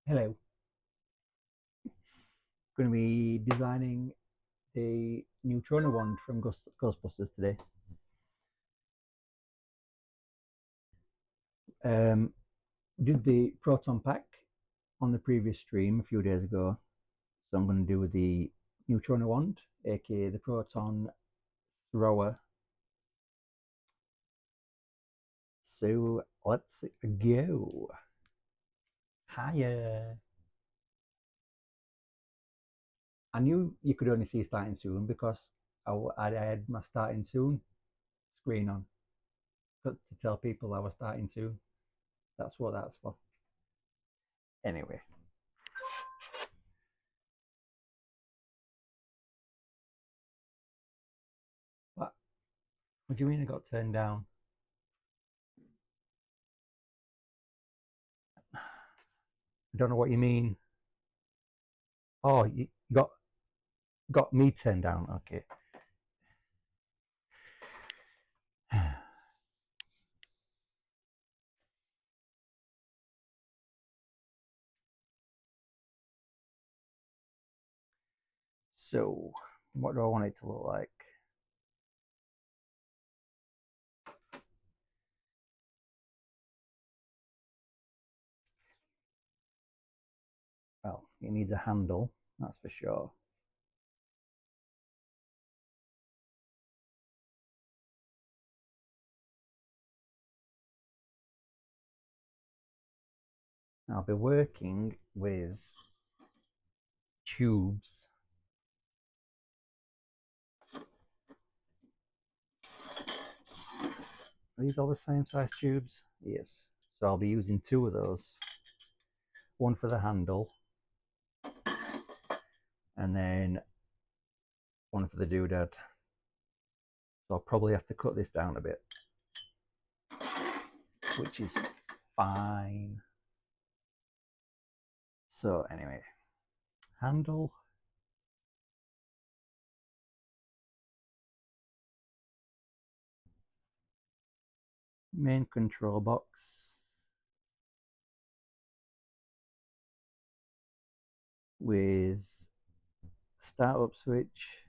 Hello. Going to be designing the Neutrona Wand from Ghostbusters today. Did the proton pack on the previous stream a few days ago, so I'm going to do the Neutrona Wand, aka the proton thrower. So let's go. Hiya. I knew you could only see starting soon because I had my starting soon screen on to tell people I was starting soon. That's what that's for. Anyway. What do you mean I got turned down? I don't know what you mean. Oh, you got me turned down. Okay. So, what do I want it to look like? Well, it needs a handle, that's for sure. I'll be working with tubes. Are these all the same size tubes? Yes. So I'll be using two of those. One for the handle, and then one for the doodad. So I'll probably have to cut this down a bit, which is fine. So anyway, handle. Main control box with startup switch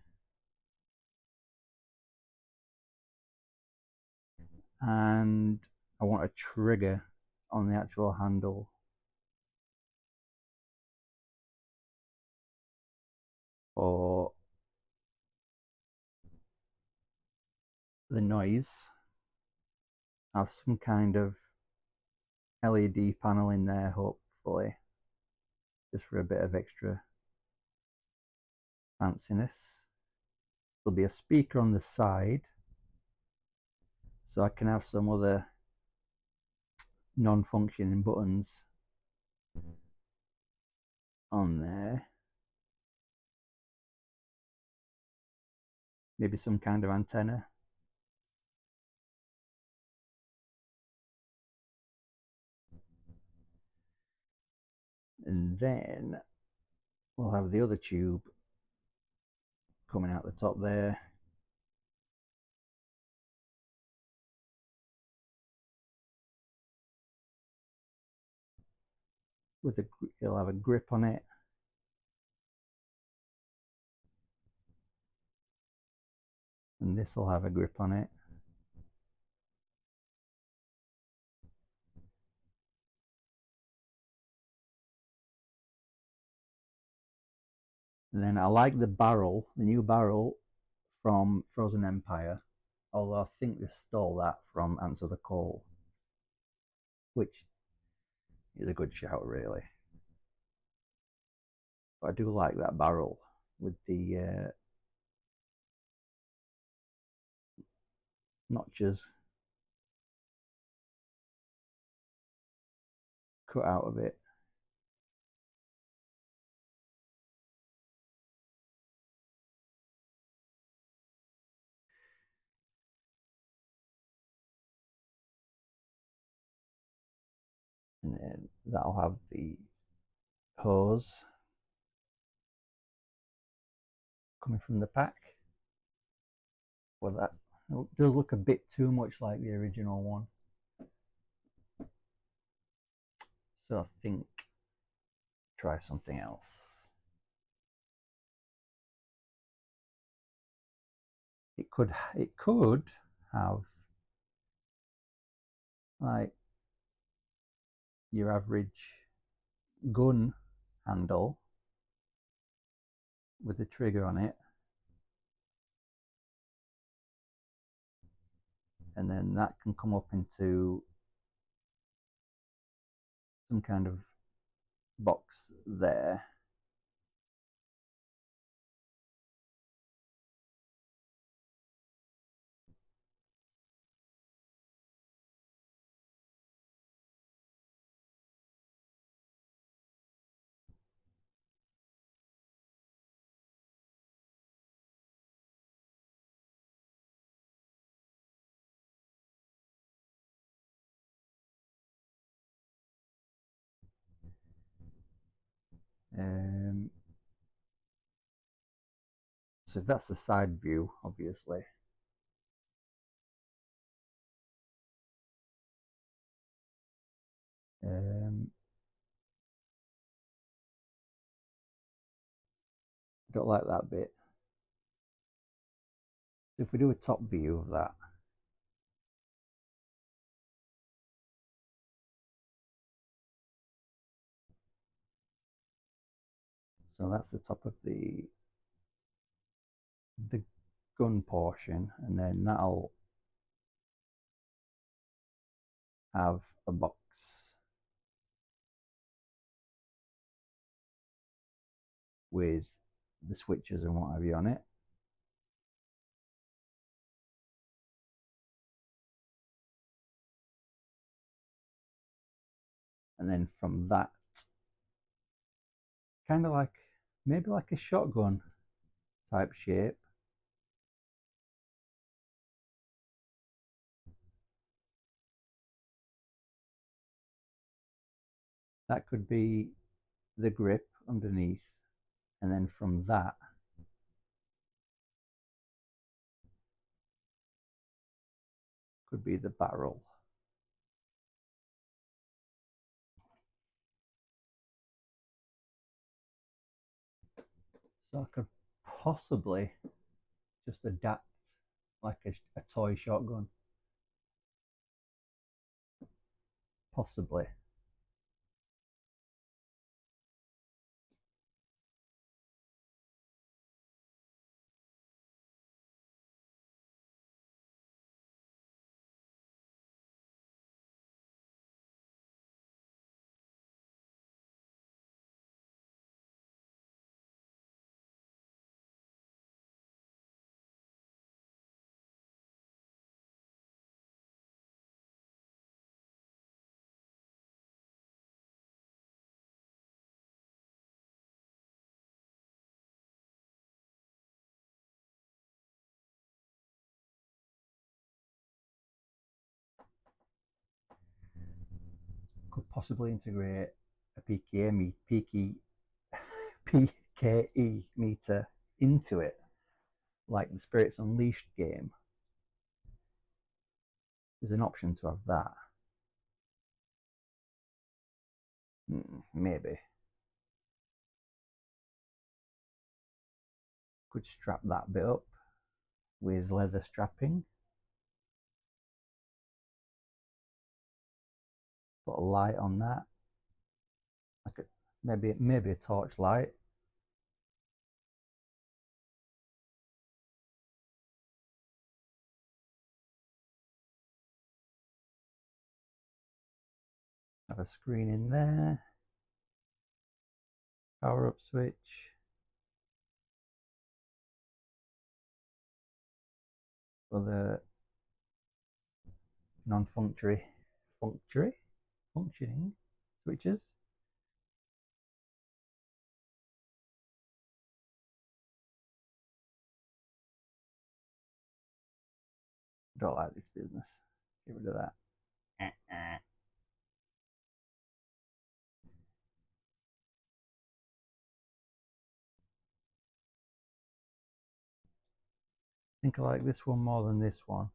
and I want a trigger on the actual handle for the noise. I have some kind of LED panel in there, hopefully, just for a bit of extra fanciness. There'll be a speaker on the side, so I can have some other non-functioning buttons on there. Maybe some kind of antenna. And then we'll have the other tube coming out the top there. It'll have a grip on it. And this will have a grip on it. And then I like the barrel, the new barrel from Frozen Empire, although I think they stole that from Answer the Call, which is a good shout, really. But I do like that barrel with the notches cut out of it. And then that'll have the hose coming from the pack. Well, that does look a bit too much like the original one. So I think try something else. It could have like your average gun handle with the trigger on it, and then that can come up into some kind of box there. So that's the side view, obviously. Don't like that bit. If we do a top view of that, so that's the top of the gun portion, and then that'll have a box with the switches and what have you on it. And then from that, kind of like maybe like a shotgun type shape, that could be the grip underneath, and then from that could be the barrel. So I could possibly just adapt like a toy shotgun. Possibly. Could possibly integrate a PKE meter into it, like the Spirits Unleashed game. There's an option to have that. Maybe. Could strap that bit up with leather strapping. Put a light on that, like maybe a torch light. Have a screen in there. Power up switch. For the non-functioning switches. Don't like this business. Get rid of that. I think I like this one more than this one.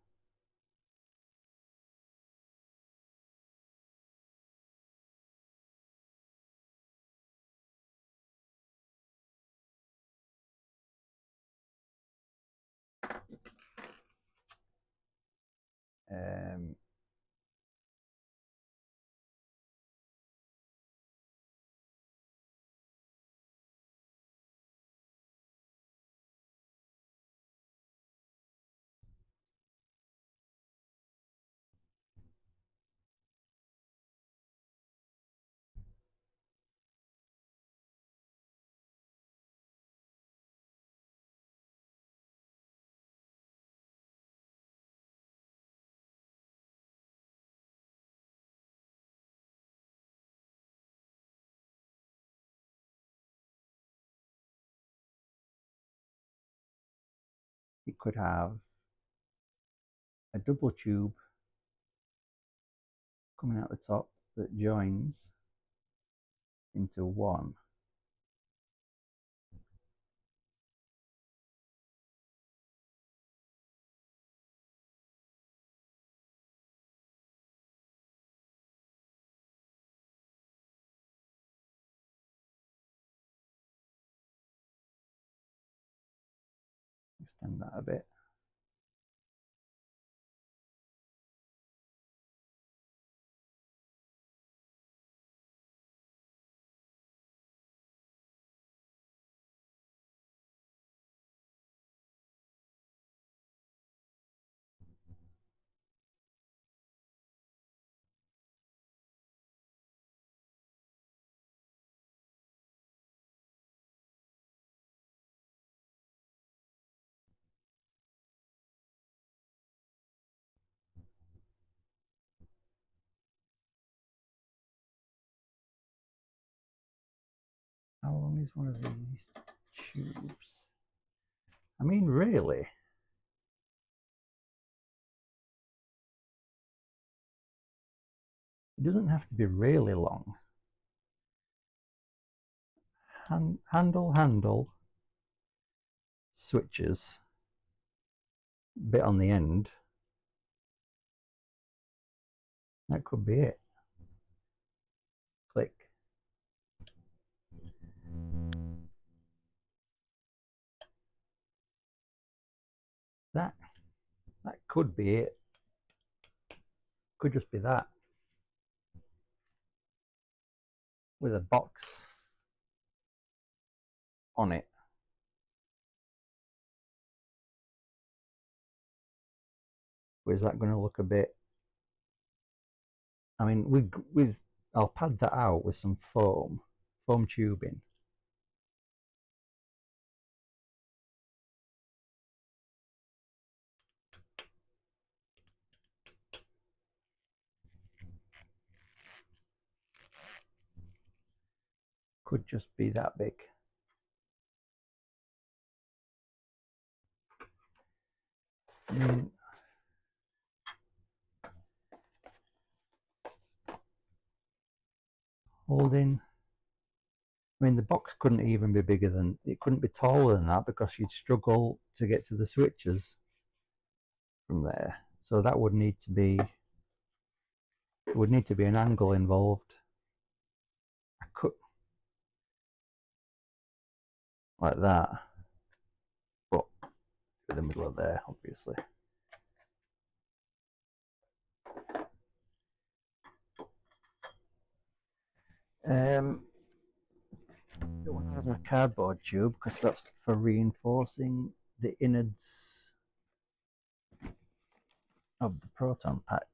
could have a double tube coming out the top that joins into one. Extend that a bit. How long is one of these tubes? I mean, really? It doesn't have to be really long. Handle, switches, bit on the end. That could be it. Click. That could be it. Could just be that. With a box on it. Or is that going to look a bit? I mean, I'll pad that out with some foam tubing. Could just be that big. Holding. I mean, the box couldn't even be bigger than, it couldn't be taller than that because you'd struggle to get to the switches from there. So that would need to be, there would need to be an angle involved. I could, like that, but in the middle of there, obviously. Don't want to have a cardboard tube because that's for reinforcing the innards of the proton pack.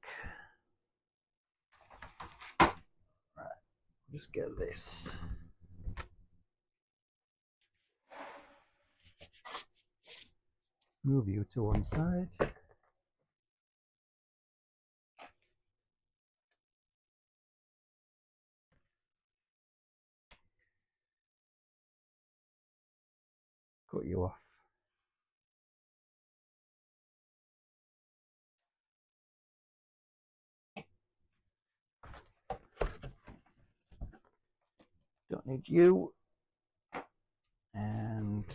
Right, just get this. Move you to one side. Cut you off. Don't need you. And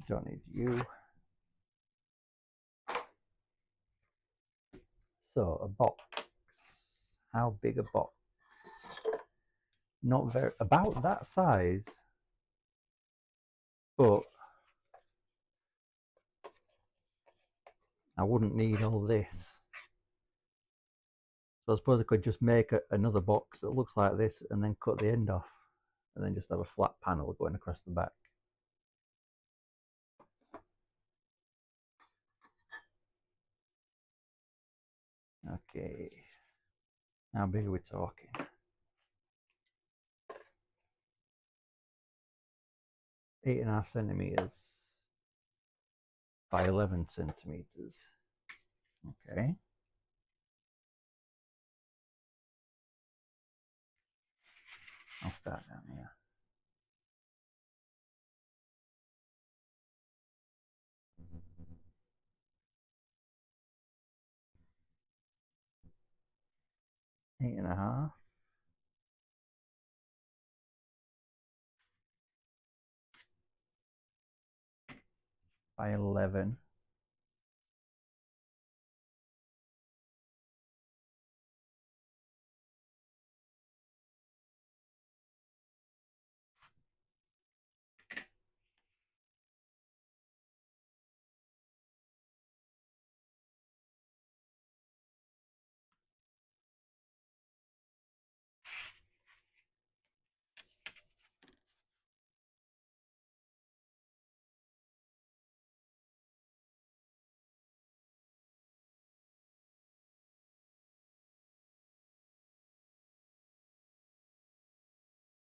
don't need you. So a box. How big a box? Not very, about that size, but I wouldn't need all this. So I suppose I could just make another box that looks like this and then cut the end off and then just have a flat panel going across the back. Okay, how big are we talking? 8.5 centimeters by 11 centimeters. Okay. I'll start down here. Eight and a half. By 11.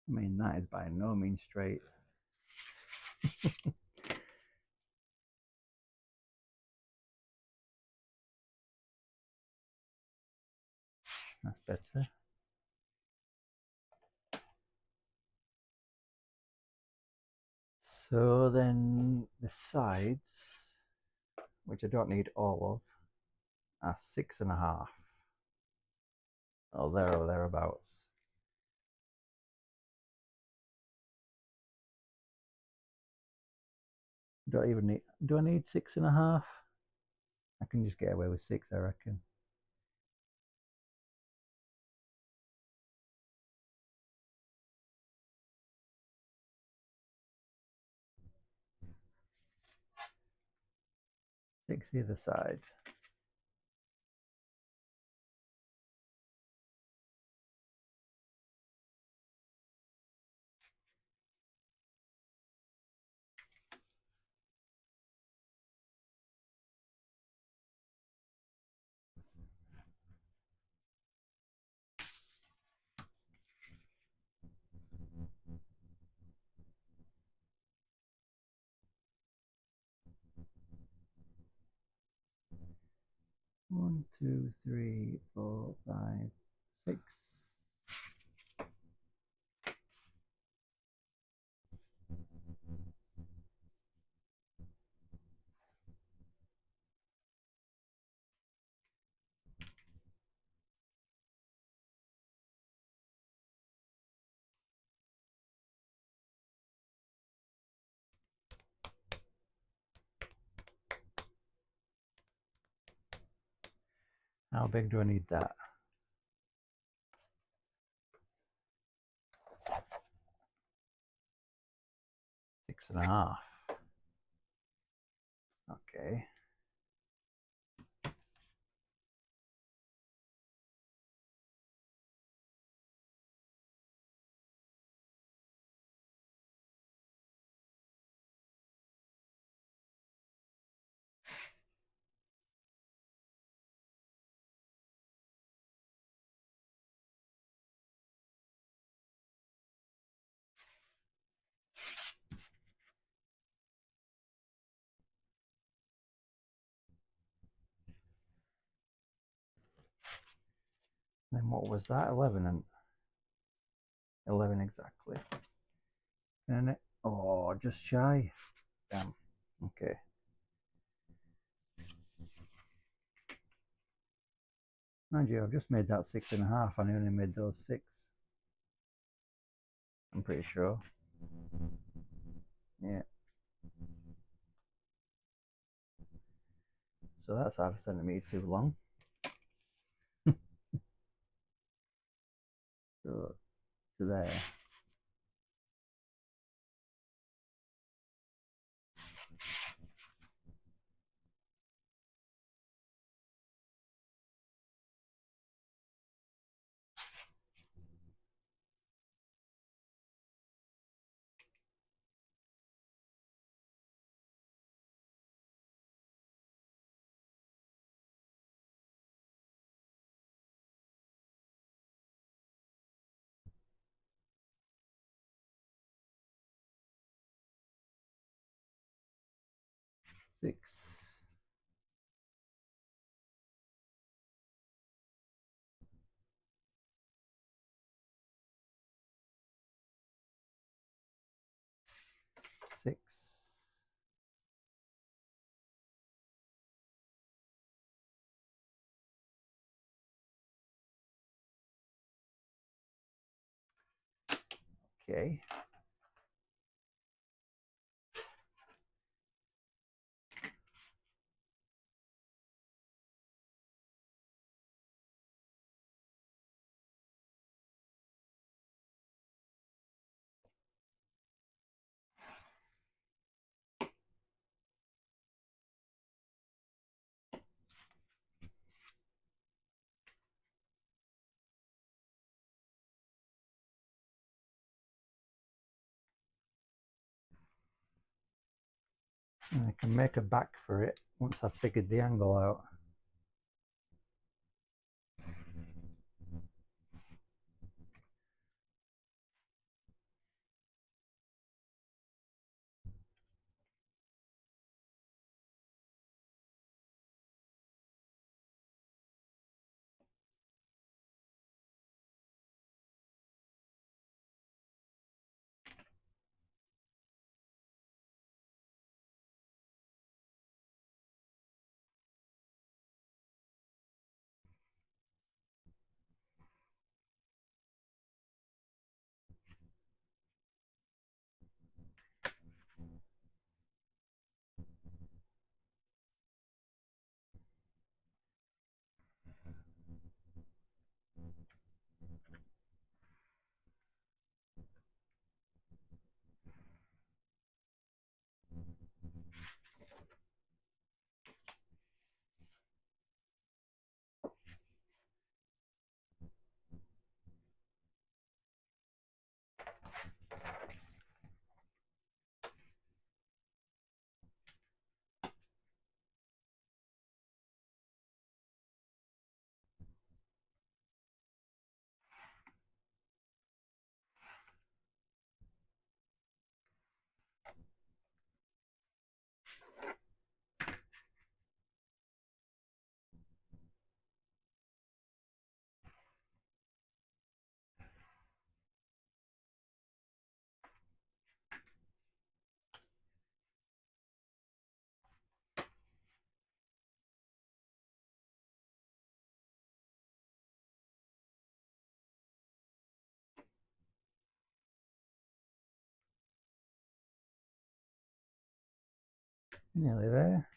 I mean, that is by no means straight. That's better. So then the sides, which I don't need all of, are 6.5. Oh, there or thereabouts. Don't even need. Do I need 6.5? I can just get away with 6, I reckon. Six either side. One, two, three, 4, 5, 6. How big do I need that? 6.5. Okay. Then what was that? 11 and 11 exactly. And it, oh, just shy. Damn. Okay. Mind you, I've just made that 6.5 and I only made those 6. I'm pretty sure. Yeah. So that's half a centimetre too long. So to there. Six. 6. Okay. And I can make a back for it once I've figured the angle out. Nearly there.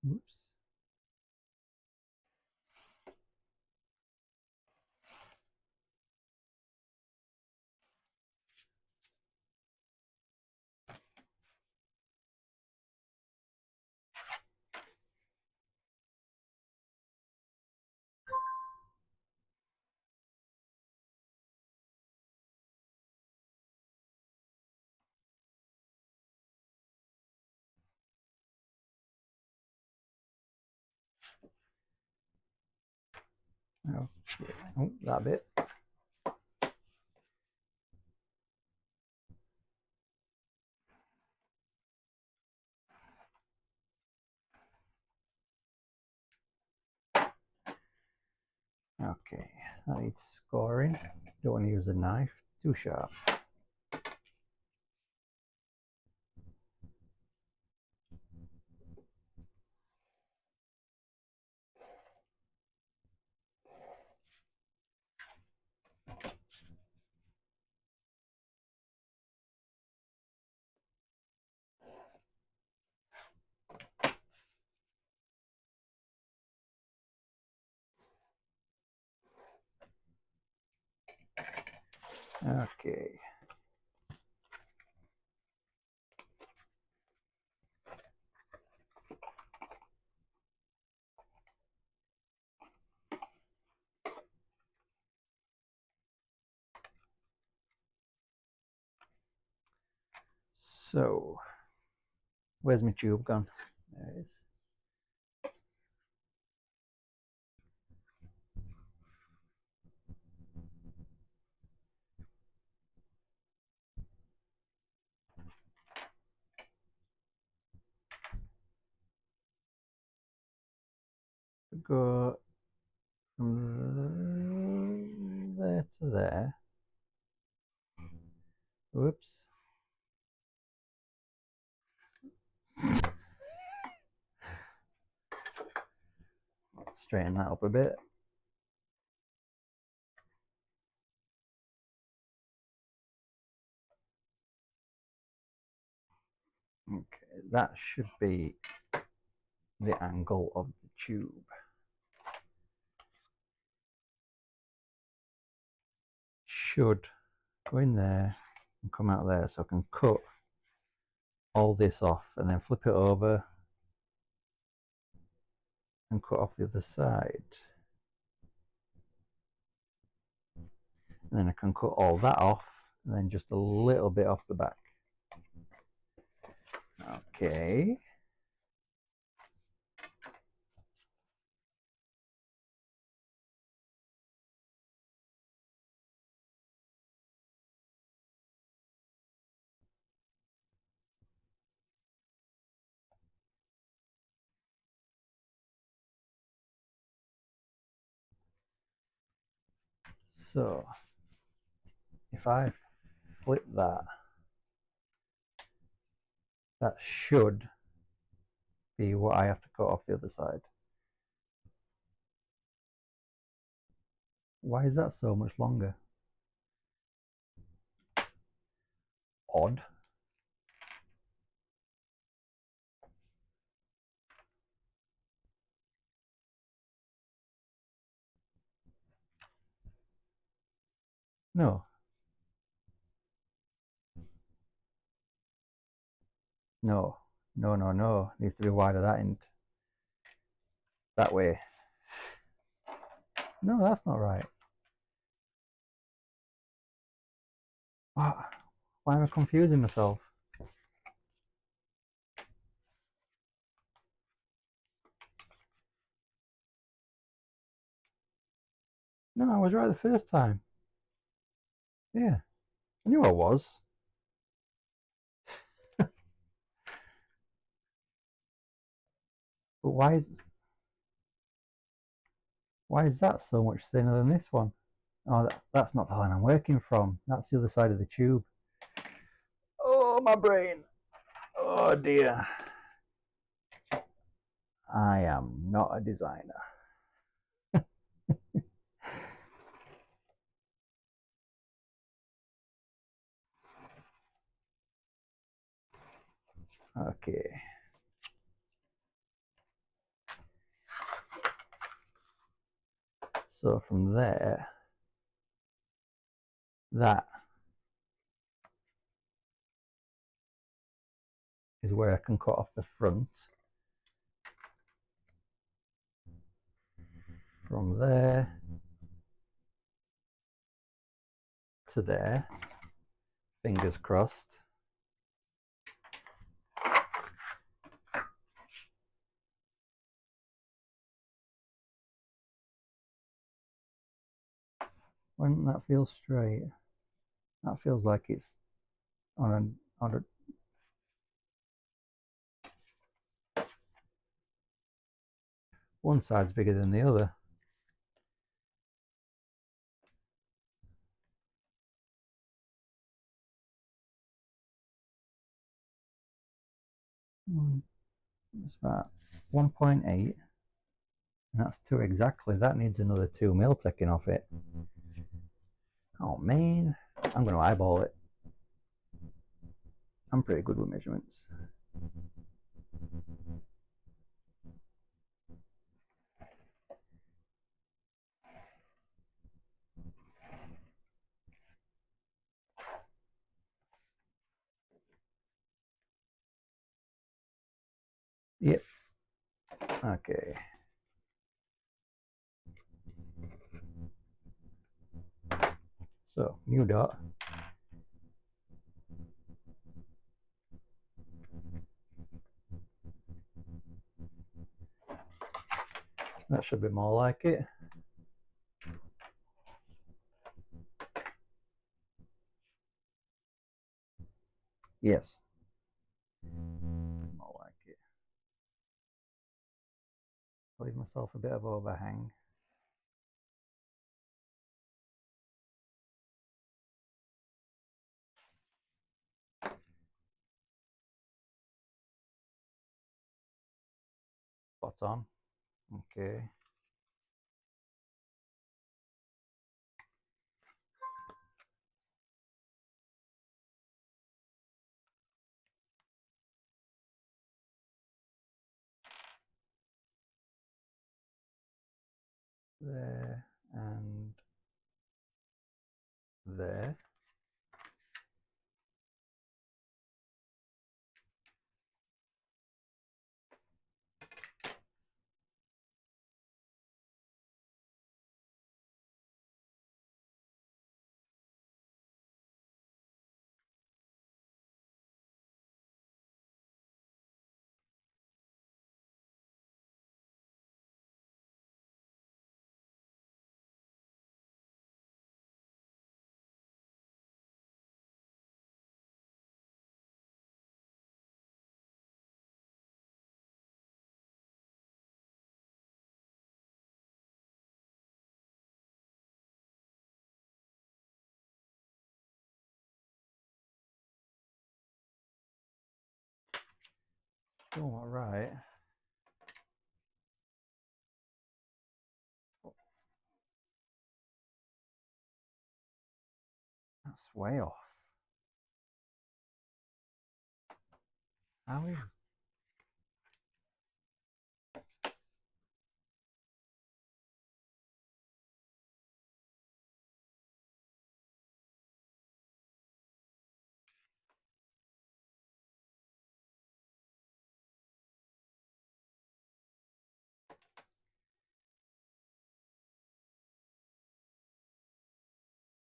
Oops. Okay. Oh, that bit. Okay, that needs scoring. Don't want to use a knife, too sharp. Okay. So, where's my tube gone? There it is. Go from there to there. Whoops. Straighten that up a bit. Okay, that should be the angle of the tube. Should go in there and come out there, so I can cut all this off and then flip it over and cut off the other side. And then I can cut all that off and then just a little bit off the back. Okay. So if I flip that, that should be what I have to cut off the other side. Why is that so much longer? Odd. No. No. No, no, no. It needs to be wider that end. That way. No, that's not right. What? Why am I confusing myself? No, I was right the first time. Yeah. I knew I was. But why is that so much thinner than this one? Oh, that's not the line I'm working from. That's the other side of the tube. Oh, my brain. Oh, dear. I am not a designer. Okay. So from there, that is where I can cut off the front. From there to there, fingers crossed. Why doesn't that feel straight? That feels like it's on a one side's bigger than the other. It's about 1.8, and that's 2 exactly. That needs another 2 mil taken off it. Oh man, I'm going to eyeball it. I'm pretty good with measurements. Yep. Okay. So, new dot. That should be more like it. Yes. More like it. Leave myself a bit of overhang. Spot on. Okay. There and there. Still not right. That's way off. How is...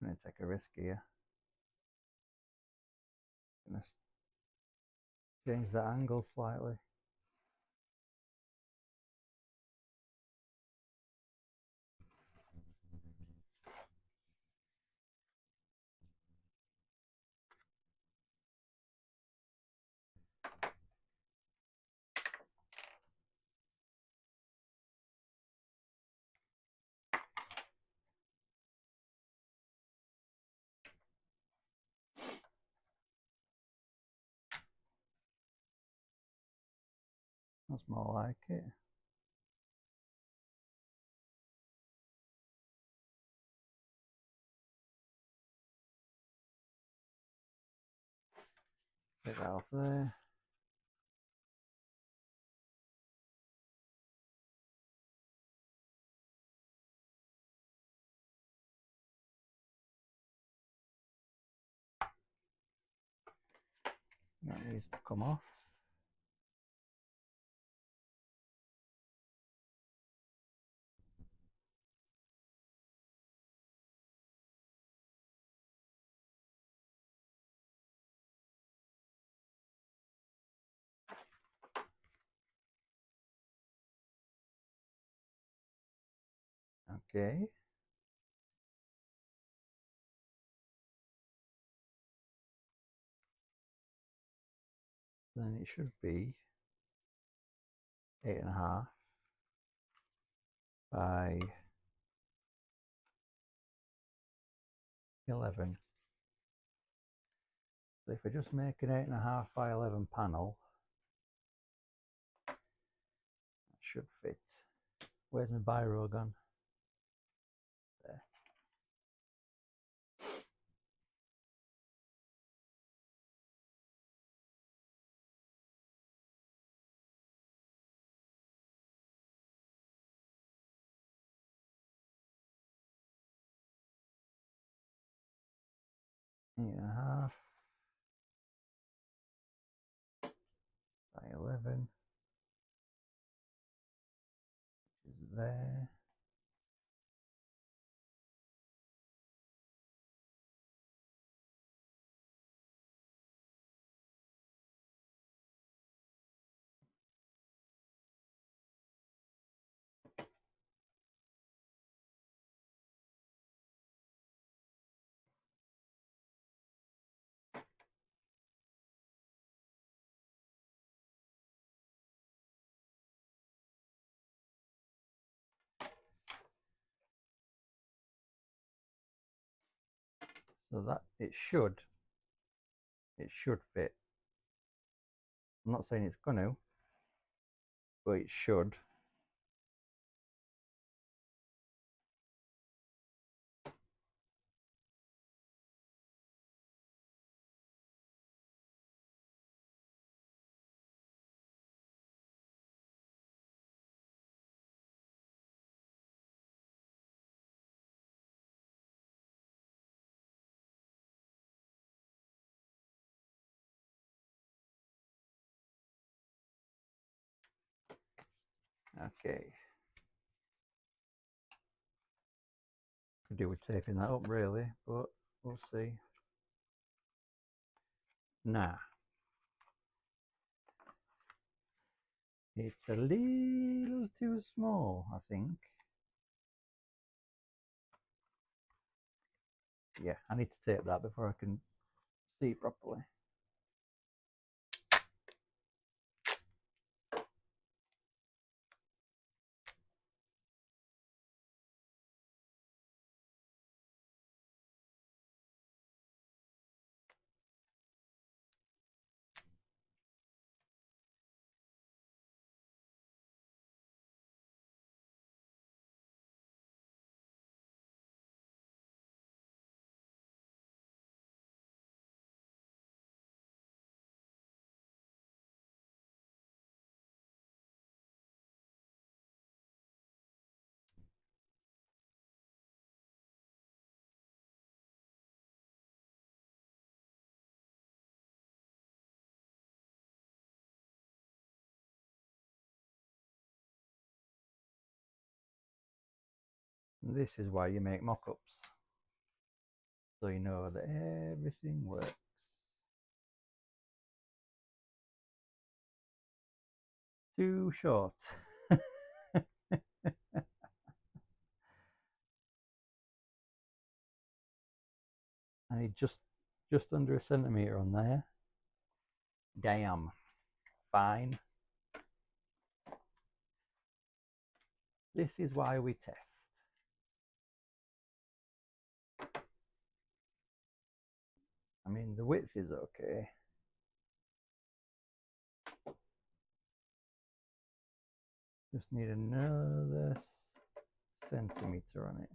I'm going to take a risk here. I'm going to change the angle slightly. That's more like it. Take that off there. That needs to come off. Okay. Then it should be 8.5 by 11. So if I just make an 8.5 by 11 panel, that should fit. Where's my biro gone? There. Eight and a half by 11 is there. So that it should fit. I'm not saying it's going to, but it should. Okay. Could do with taping that up really, but we'll see. Nah. It's a little too small, I think. Yeah, I need to tape that before I can see properly. This is why you make mock-ups, so you know that everything works. Too short. I need just under a centimetre on there. Damn. Fine. This is why we test. I mean, the width is okay. Just need another centimetre on it.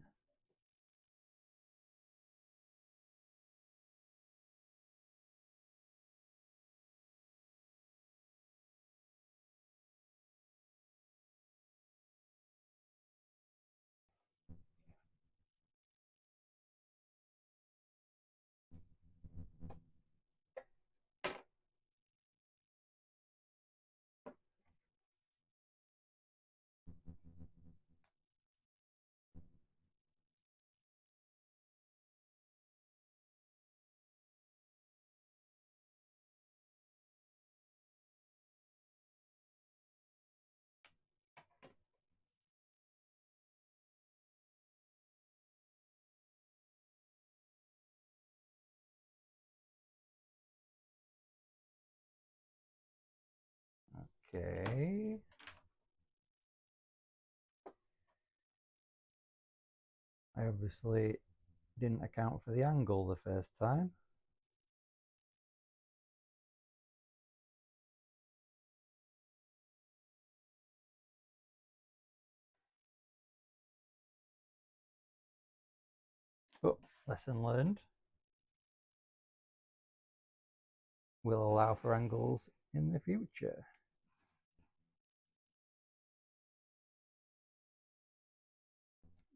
Okay. I obviously didn't account for the angle the first time. But lesson learned. Will allow for angles in the future.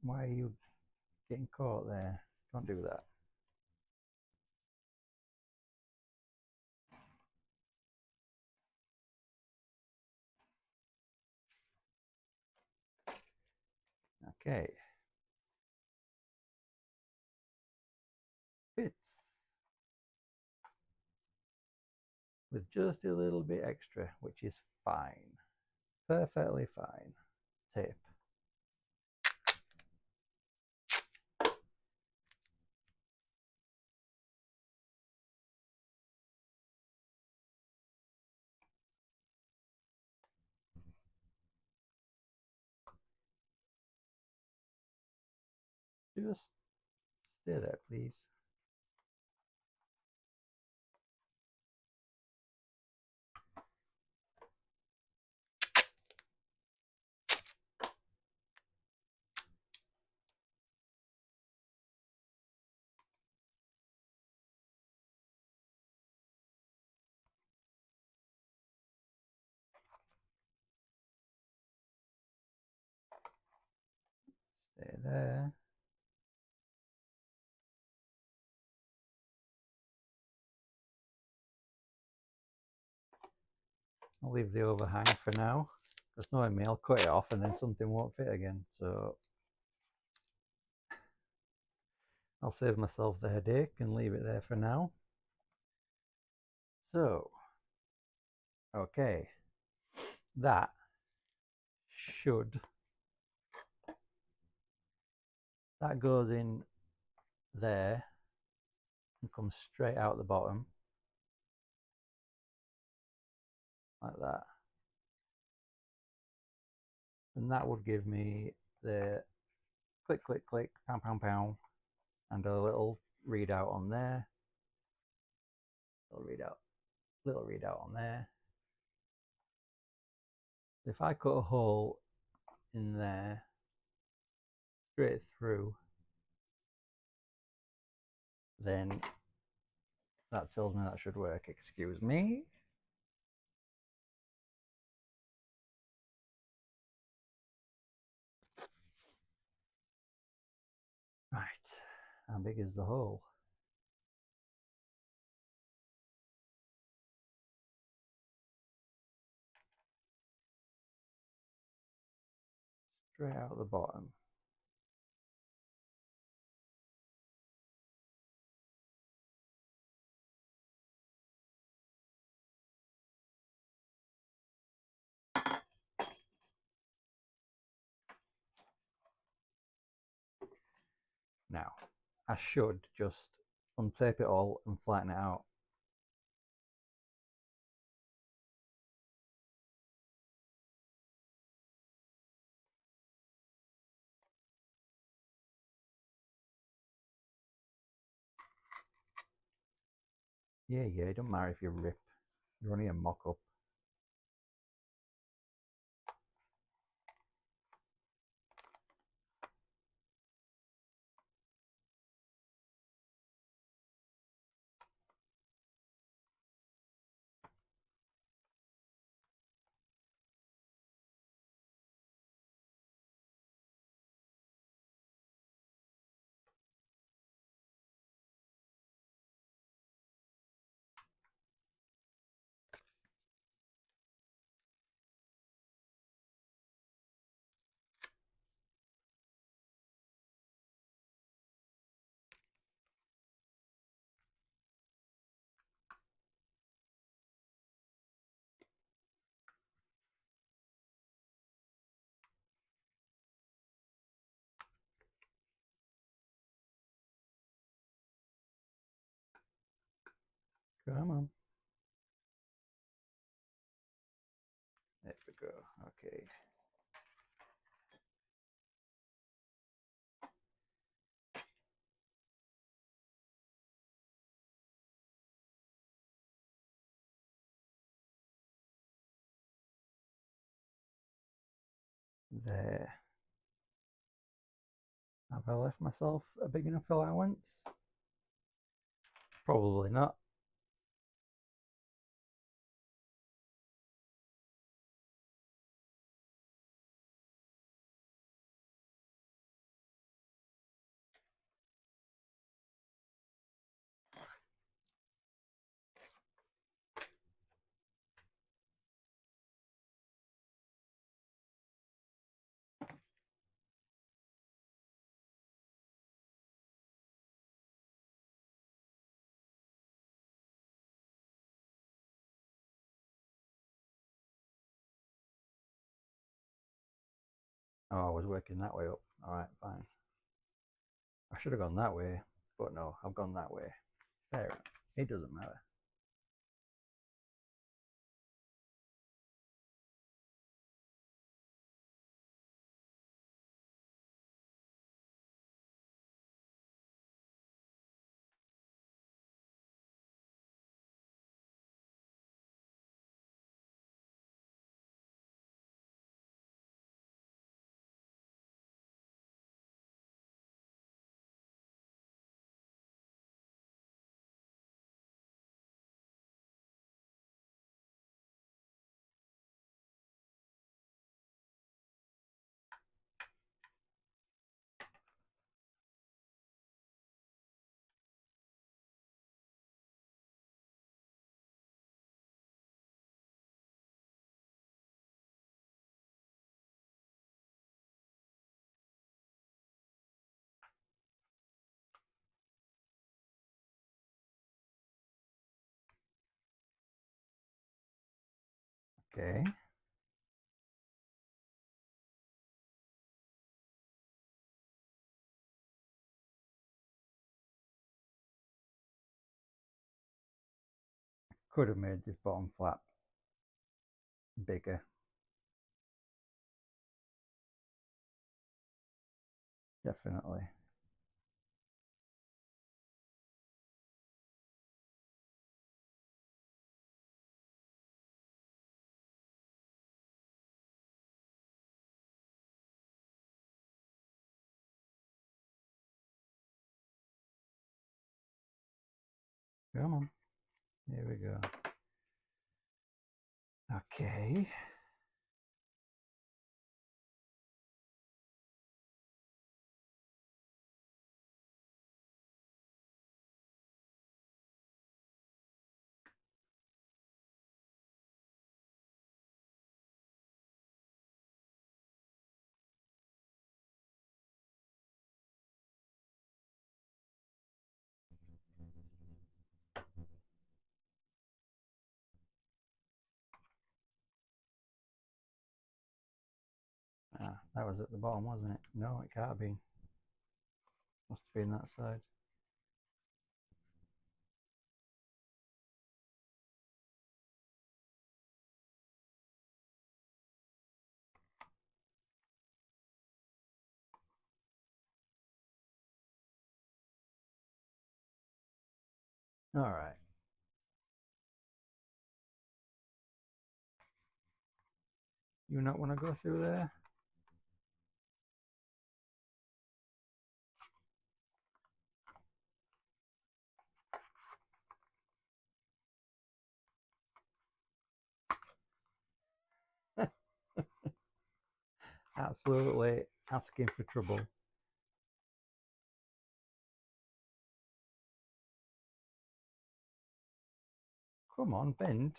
Why are you getting caught there? Don't do that. Okay. Fits. With just a little bit extra, which is fine. Perfectly fine. Tape. Just stay there, please. Stay there. I'll leave the overhang for now. Because knowing me, I'll cut it off and then something won't fit again. So I'll save myself the headache and leave it there for now. So, okay, that goes in there and comes straight out the bottom like that, and that would give me the click click click, pound pound pound, and a little readout on there, little readout on there. If I cut a hole in there straight through, then that tells me that should work. Excuse me. Right, how big is the hole? Straight out the bottom. Now, I should just untape it all and flatten it out. Yeah, it don't matter if you rip. You're only a mock-up. Come on. There we go. Okay. There. Have I left myself a big enough allowance? Probably not. Oh, I was working that way up. Alright, fine. I should have gone that way, but no, I've gone that way. Fair enough. It doesn't matter. Okay. Could have made this bottom flap bigger. Definitely. Come on. Here we go. Okay. Ah, that was at the bottom, wasn't it? No, it can't have been. Must have been that side. All right. You not want to go through there? Absolutely asking for trouble. Come on, bend.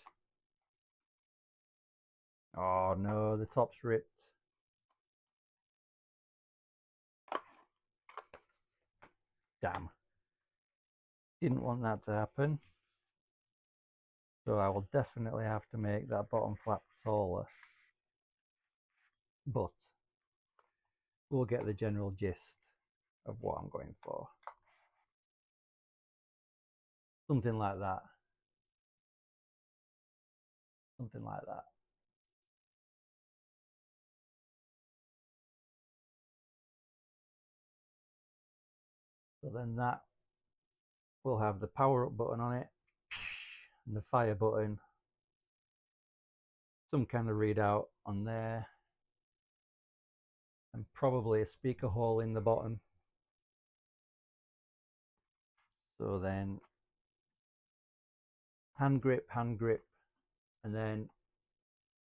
Oh no, the top's ripped. Damn. Didn't want that to happen. So I will definitely have to make that bottom flap taller. But we'll get the general gist of what I'm going for. Something like that. Something like that. So then that will have the power up button on it and the fire button, some kind of readout on there, and probably a speaker hole in the bottom. So then hand grip, and then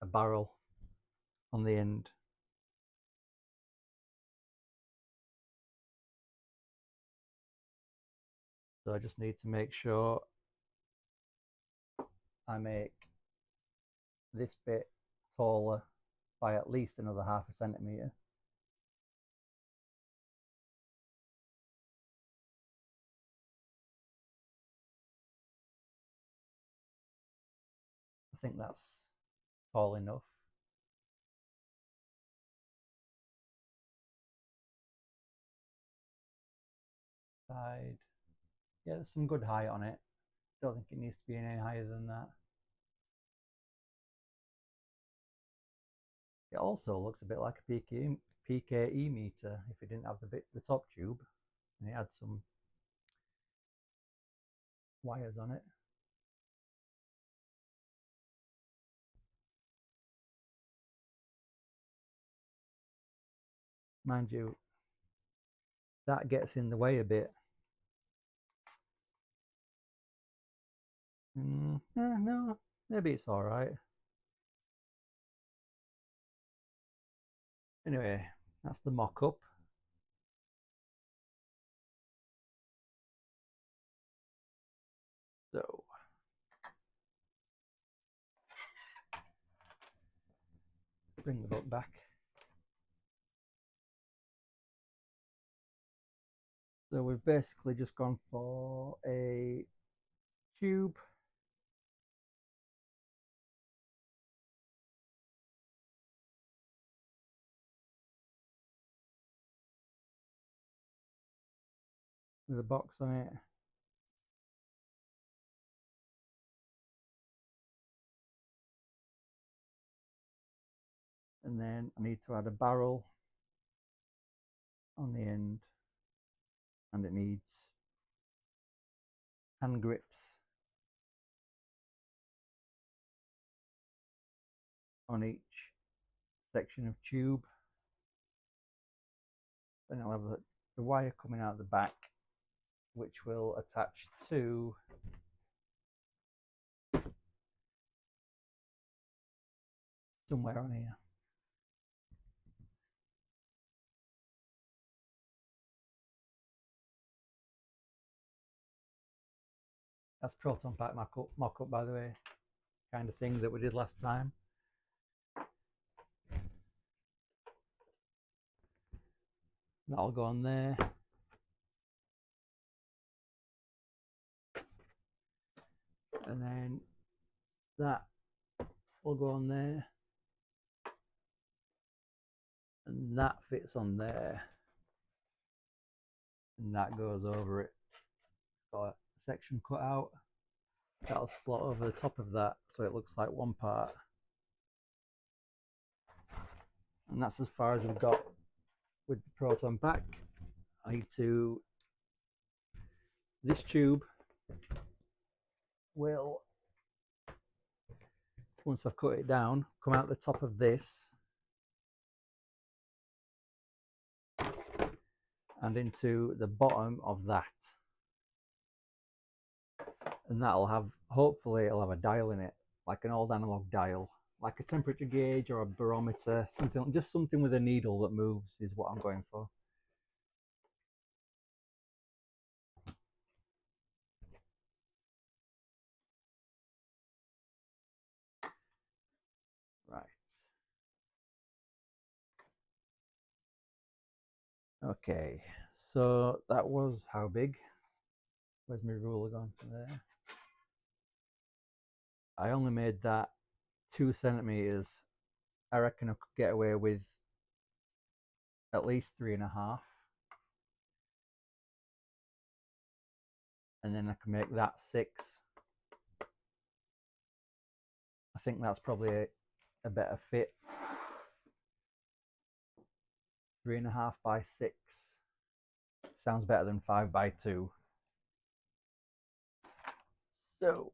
a barrel on the end. So I just need to make sure I make this bit taller by at least another ½ centimetre. I think that's tall enough. Side. Yeah, there's some good height on it. Don't think it needs to be any higher than that. It also looks a bit like a PKE meter if it didn't have the top tube and it had some wires on it. Mind you, that gets in the way a bit. No, maybe it's all right. Anyway, that's the mock-up. So bring the book back. So we've basically just gone for a tube, with a box on it. And then I need to add a barrel on the end, and it needs hand grips on each section of tube. Then I'll have the wire coming out the back, which will attach to somewhere on here. That's proton pack mock-up, by the way, kind of thing that we did last time. That'll go on there. And then that will go on there. And that fits on there. And that goes over it. Got a section cut out. That'll slot over the top of that so it looks like one part. And that's as far as we've got with the proton pack. I need to, this tube will, once I've cut it down, come out the top of this and into the bottom of that. And that'll have, hopefully it'll have a dial in it, like an old analog dial, like a temperature gauge or a barometer, something, just something with a needle that moves is what I'm going for. Right. Okay, so that was how big? Where's my ruler gone? There. I only made that 2 centimeters. I reckon I could get away with at least 3.5. And then I can make that 6. I think that's probably a better fit. 3.5 by 6. Sounds better than 5 by 2. So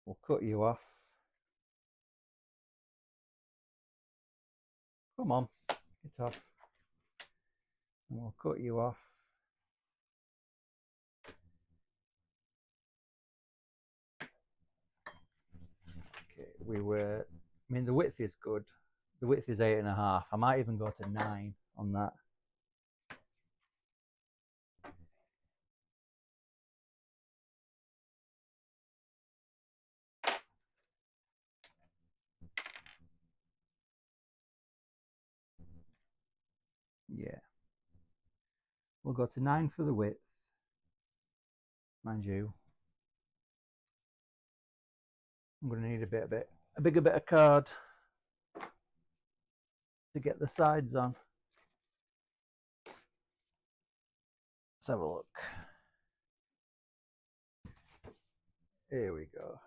we'll cut you off. Come on, get off. And we'll cut you off. Okay, I mean, the width is good. The width is 8.5. I might even go to 9 on that. Yeah. We'll go to 9 for the width. Mind you, I'm going to need a bigger bit of card to get the sides on. Let's have a look. Here we go.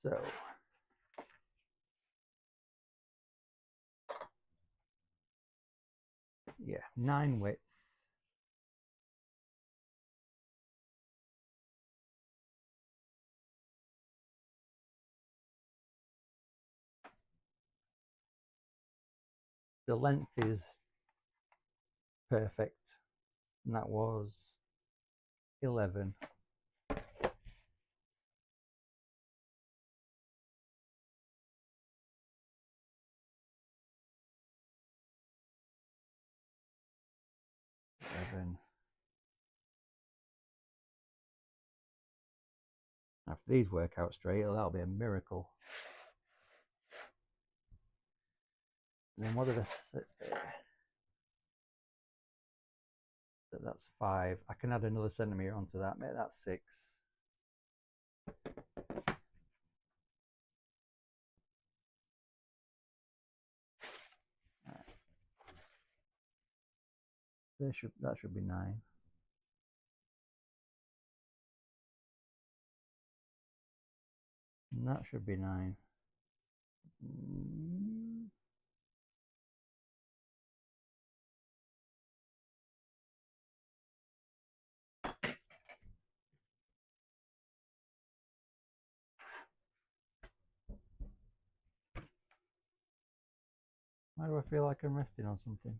So yeah, 9 width. The length is perfect, and that was 11. Now, if these work out straight, that'll be a miracle. And then what did I say? that's 5. I can add another centimetre onto that, make that 6. That should be 9. And that should be 9. Why do I feel like I'm resting on something?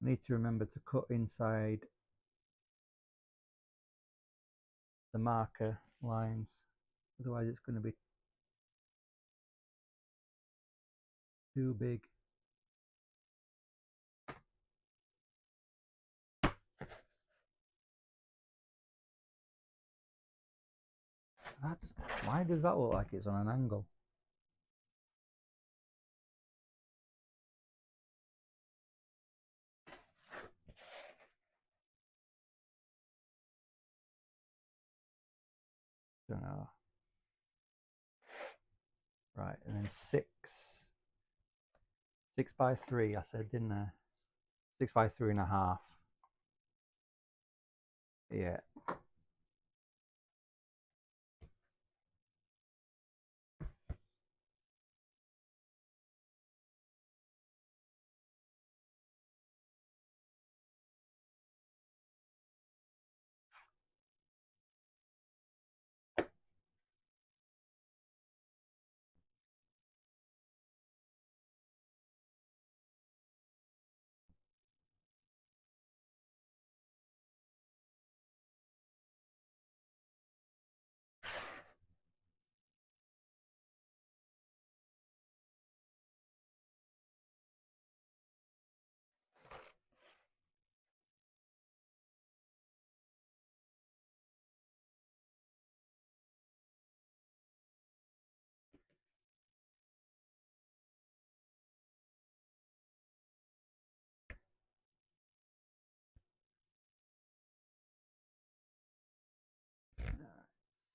I need to remember to cut inside the marker lines, otherwise it's going to be too big. Why does that look like it's on an angle? Don't know. Right, and then 6 by 3 I said, didn't I? 6 by 3.5. Yeah.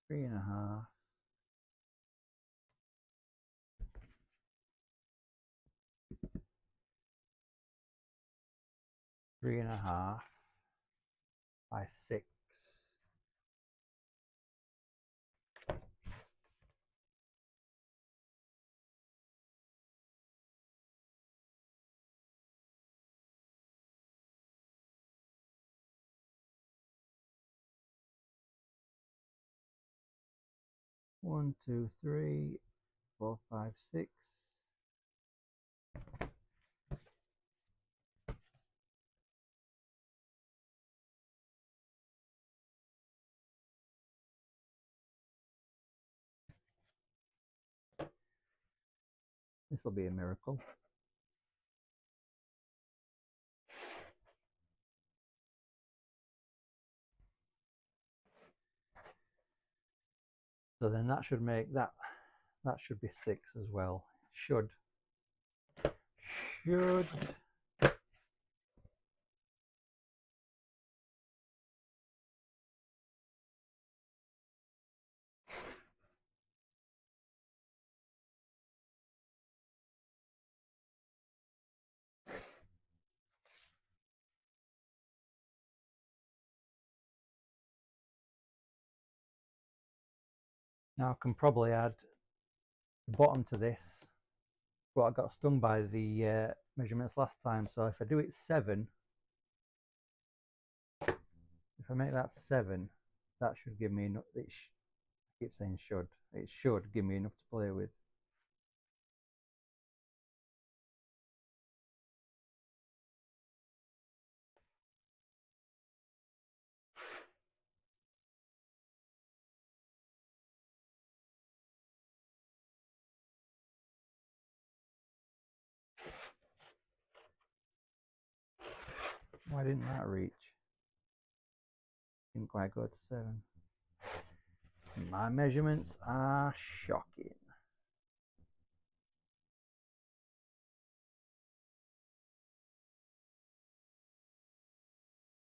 Three and a half. Three and a half by 6. One, two, 3, 4, 5, 6. This will be a miracle. So then that should make that should be 6 as well. Should. Now I can probably add the bottom to this, but I got stung by the measurements last time. So if I do it 7, if I make that 7, that should give me enough. I keep saying should. It should give me enough to play with. Why didn't that reach? Didn't quite go to 7. My measurements are shocking.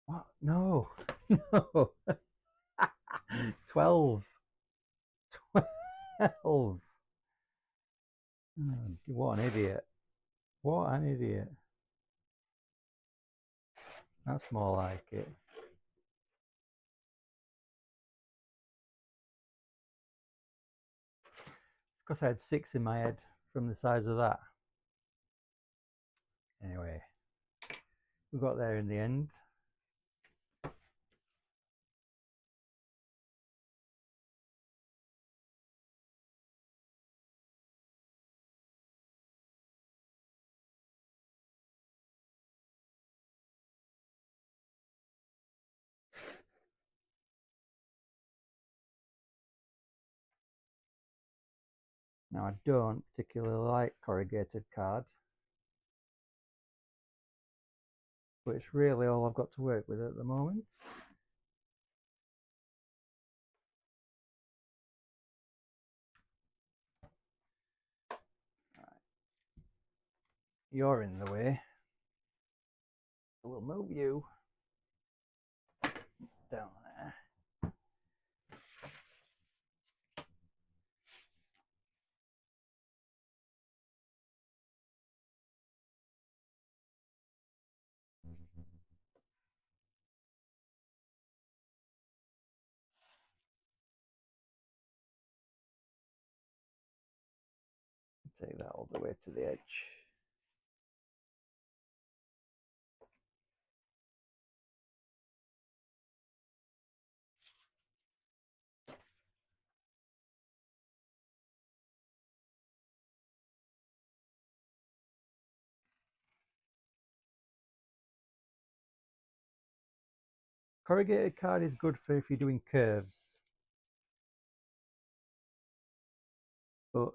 What? No. No. 12. 12. Oh, what an idiot. What an idiot. That's more like it. It's because I had 6 in my head from the size of that. Anyway, we got there in the end. Now I don't particularly like corrugated card, but it's really all I've got to work with at the moment. Right. You're in the way. We'll move you down there. Take that all the way to the edge. Corrugated card is good for if you're doing curves, but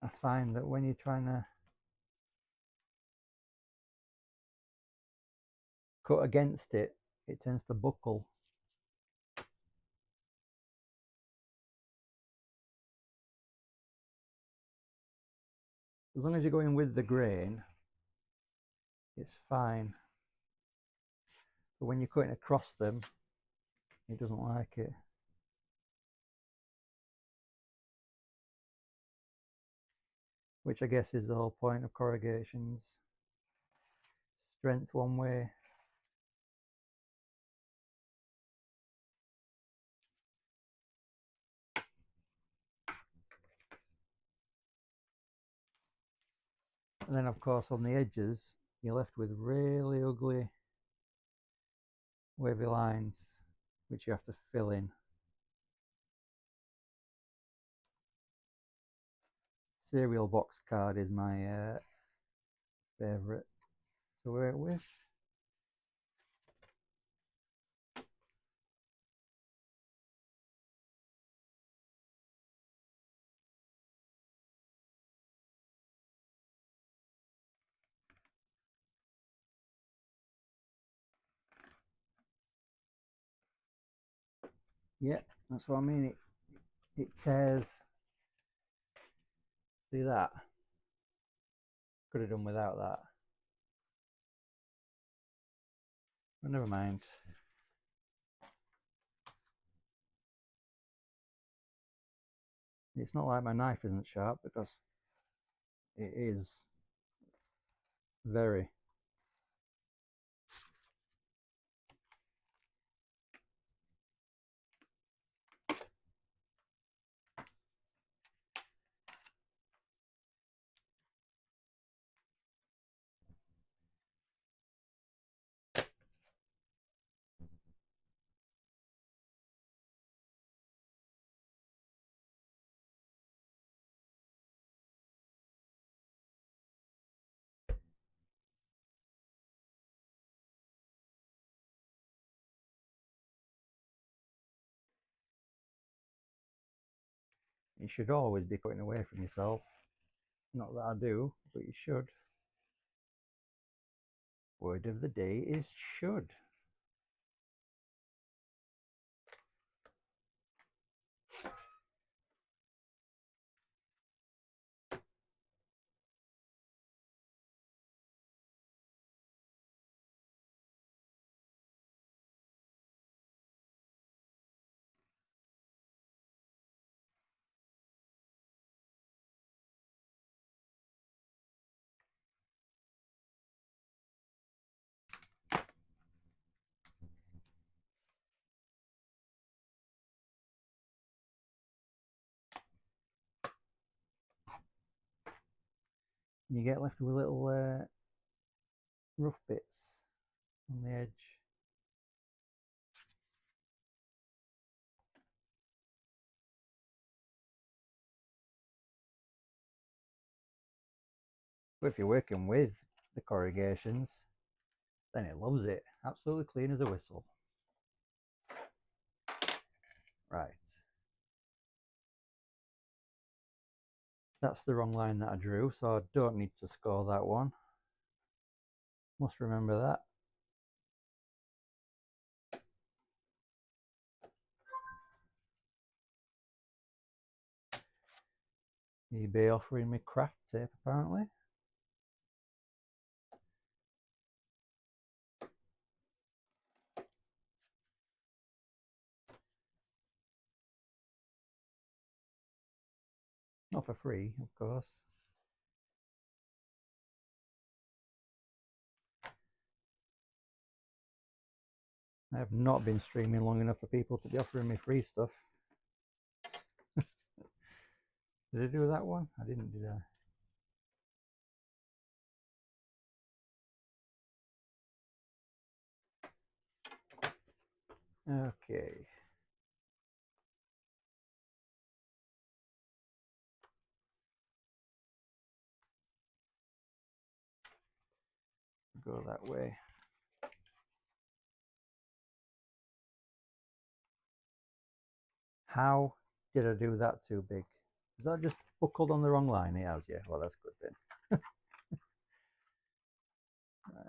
I find that when you're trying to cut against it, it tends to buckle. As long as you're going with the grain, it's fine. But when you're cutting across them, it doesn't like it. Which I guess is the whole point of corrugations. Strength one way. And then of course on the edges, you're left with really ugly wavy lines, which you have to fill in. Cereal box card is my favourite to work with. Yeah, that's what I mean. It tears. See that? Could have done without that. But never mind. It's not like my knife isn't sharp, because it is very. You should always be cutting away from yourself. Not that I do, but you should. Word of the day is should. You get left with little rough bits on the edge. But if you're working with the corrugations, then it loves it. Absolutely clean as a whistle. Right. That's the wrong line that I drew, so I don't need to score that one. Must remember that. eBay offering me craft tape, apparently. Not for free, of course. I have not been streaming long enough for people to be offering me free stuff. Did I do that one? I didn't, did I? Okay. Go that way. How did I do that too big? Is that just buckled on the wrong line? It has, yeah. Well, that's good then. Right.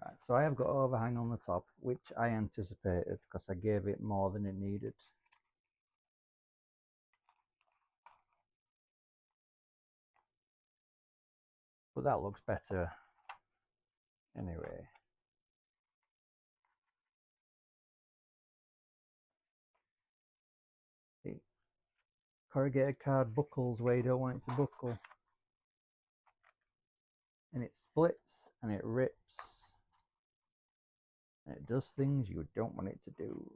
Right, so I have got overhang on the top, which I anticipated because I gave it more than it needed. But that looks better anyway. The corrugated card buckles where you don't want it to buckle. And it splits and it rips. And it does things you don't want it to do.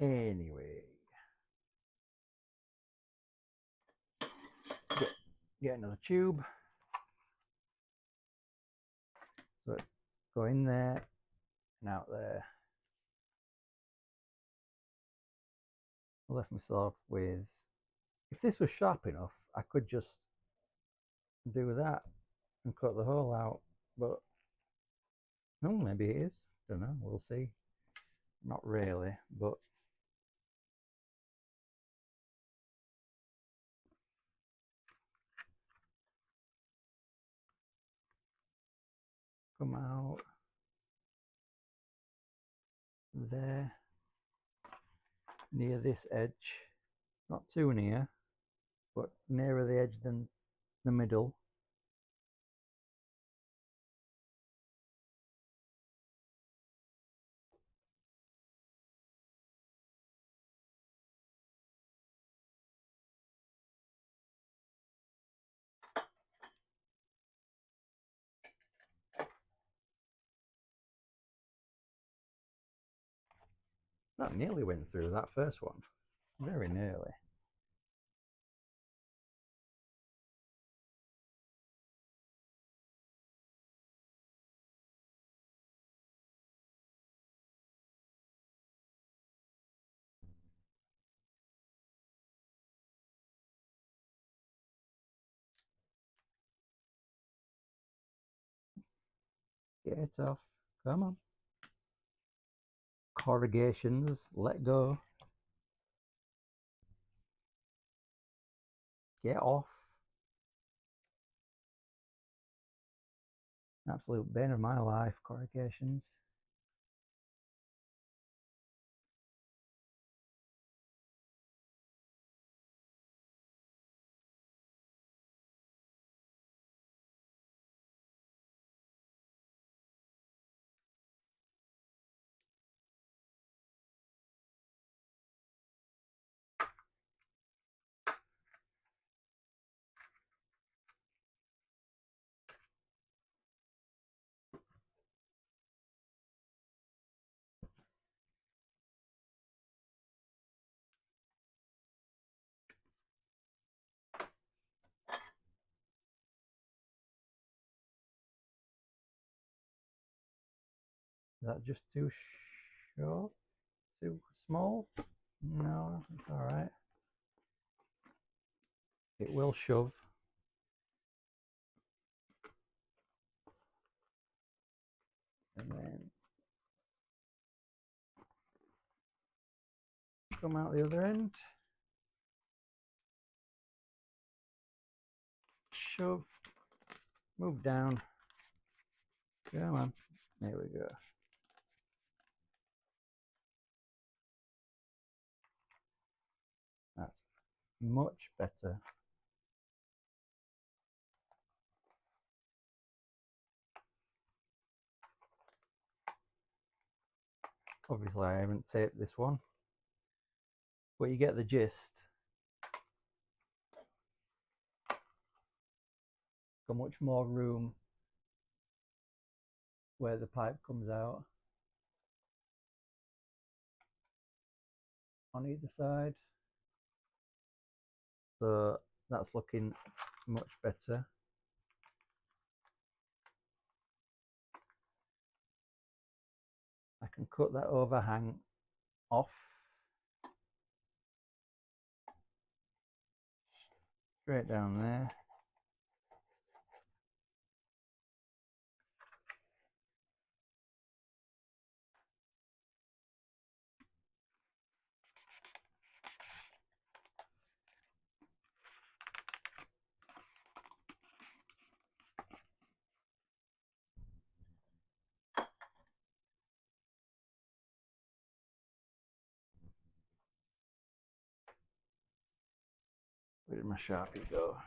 Anyway. Get another tube. So it go in there and out there. I left myself with, if this was sharp enough, I could just do that and cut the hole out, but no, maybe it is. Don't know, we'll see. Not really, but come out there near this edge, not too near, but nearer the edge than the middle. That nearly went through, that first one. Very nearly. Get it off. Come on. Corrugations, let go. Get off. Absolute bane of my life, corrugations. Is that just too short? Too small? No, it's alright. It will shove. And then come out the other end. Shove. Move down. Come on. There we go. That's much better. Obviously I haven't taped this one, but you get the gist. Got much more room where the pipe comes out on either side. So that's looking much better. I can cut that overhang off. Straight down there. Where did my Sharpie go?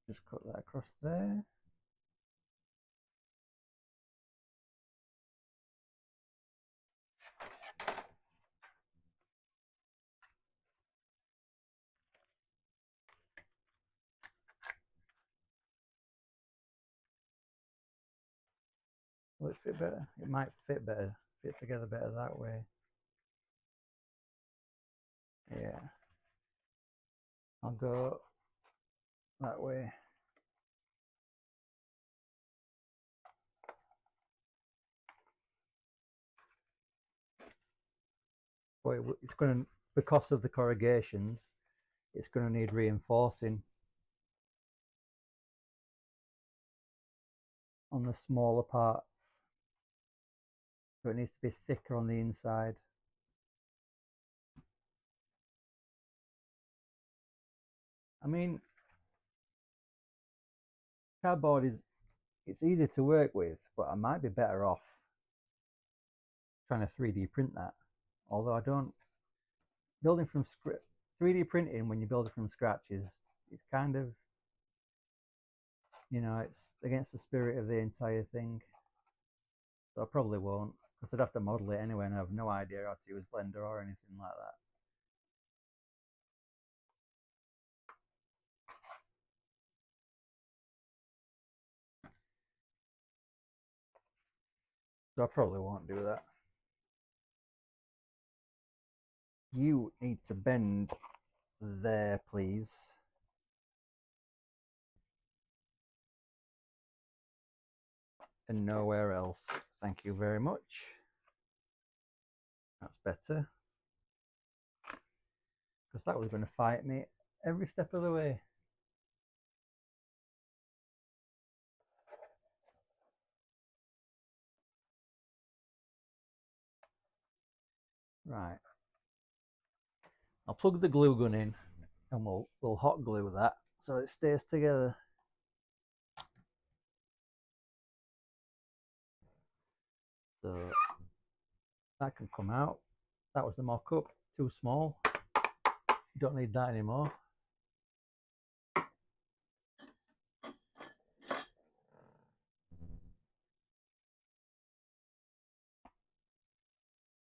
Just cut that across there. Will it fit better? It might fit better, fit together better that way. Yeah. I'll go that way. But it's going to, because of the corrugations, it's going to need reinforcing on the smaller parts. So it needs to be thicker on the inside. I mean, cardboard it's easy to work with, but I might be better off trying to 3D print that. Although I don't, building from scratch, 3D printing when you build it from scratch is kind of, you know, it's against the spirit of the entire thing. So I probably won't, because I'd have to model it anyway and I have no idea how to use Blender or anything like that. So I probably won't do that. You need to bend there, please. and nowhere else. Thank you very much. That's better. Because that was going to fight me every step of the way. Right. I'll plug the glue gun in and we'll hot glue that so it stays together. So that can come out. That was the mock-up, too small. Don't need that anymore.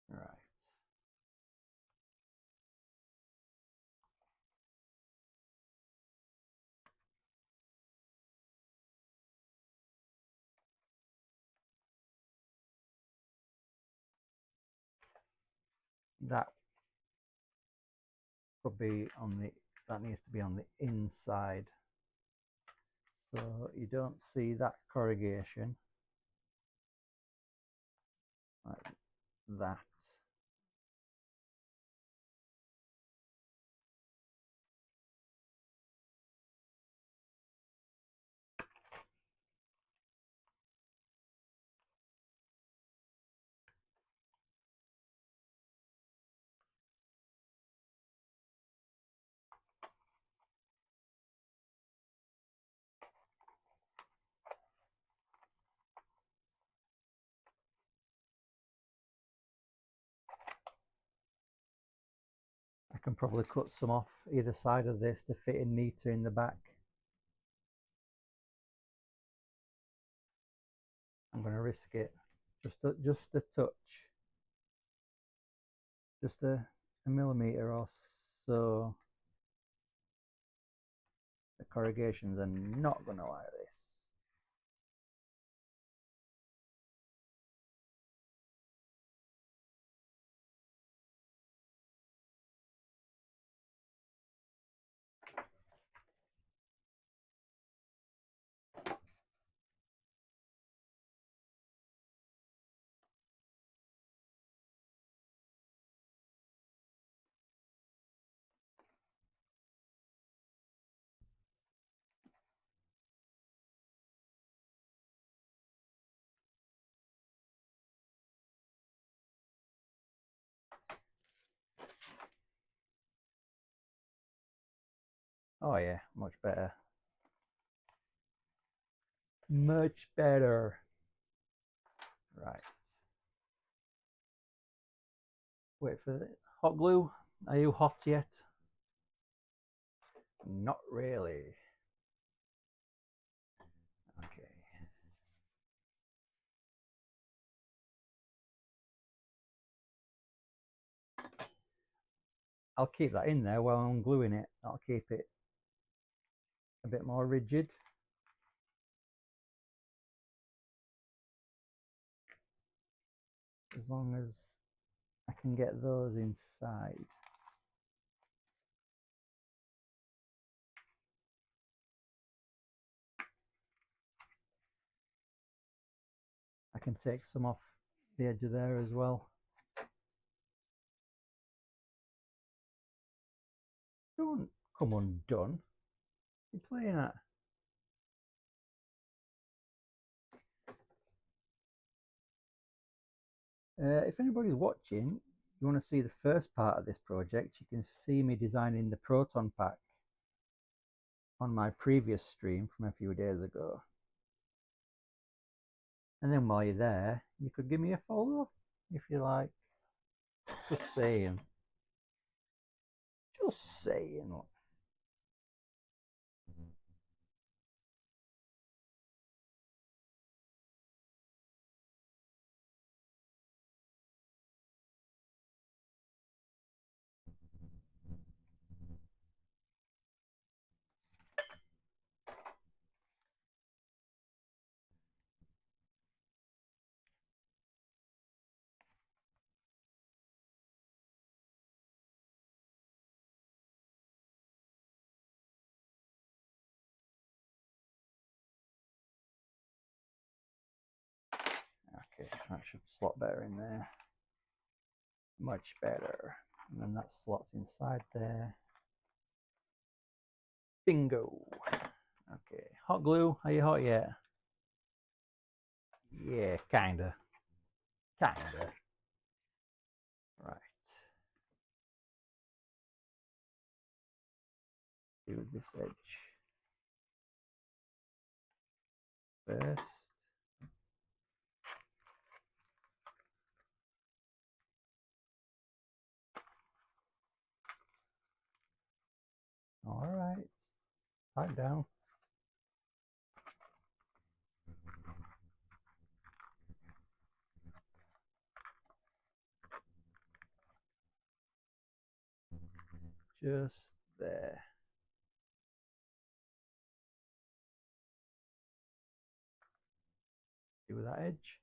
Right. That could be on the, that needs to be on the inside. So you don't see that corrugation like that. I can probably cut some off either side of this to fit in neater in the back. I'm going to risk it just a touch, just a millimetre or so. The corrugations are not going to like this. Oh yeah, much better. Much better. Right. Wait for the hot glue. Are you hot yet? Not really. Okay. I'll keep that in there while I'm gluing it. I'll keep it a bit more rigid. As long as I can get those inside. I can take some off the edge of there as well. Don't come undone. You're playing at. If anybody's watching, you want to see the first part of this project, you can see me designing the proton pack on my previous stream from a few days ago. And then while you're there, you could give me a follow if you like. Just saying. Just saying. Okay, that should slot better in there. Much better. And then that slots inside there. Bingo. Okay, hot glue. Are you hot yet? Yeah, kinda. Kinda. Right. Do this edge first. All right. Pipe down. Just there. Do that edge.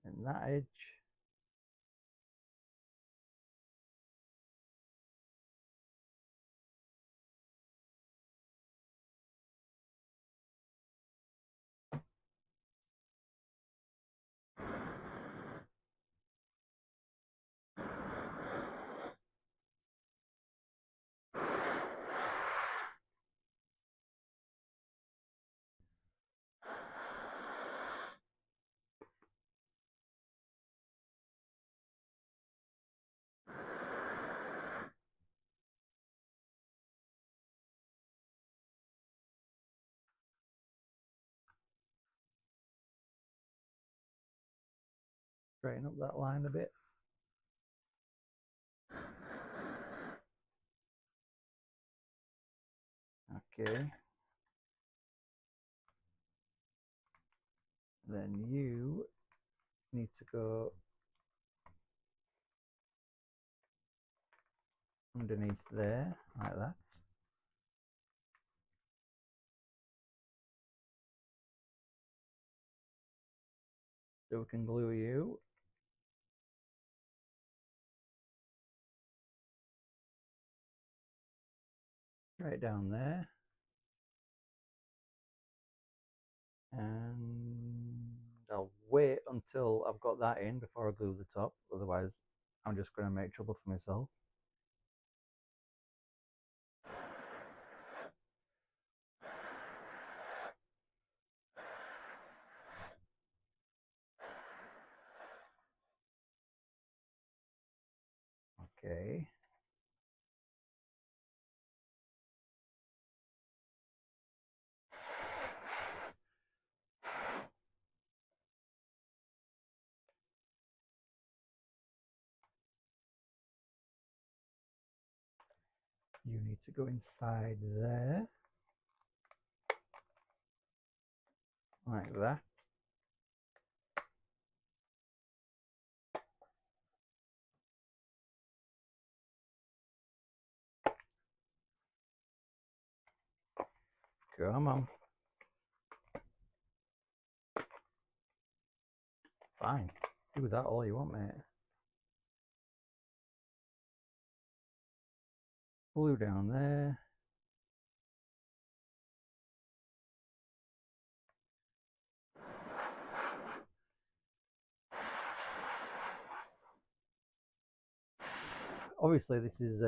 And that edge. Straighten up that line a bit. Okay. Then you need to go underneath there, like that. So we can glue you. Right down there. And I'll wait until I've got that in before I glue the top, otherwise I'm just going to make trouble for myself. Okay. You need to go inside there, like that. Come on. Fine. Do that all you want, mate. Glue down there. Obviously this is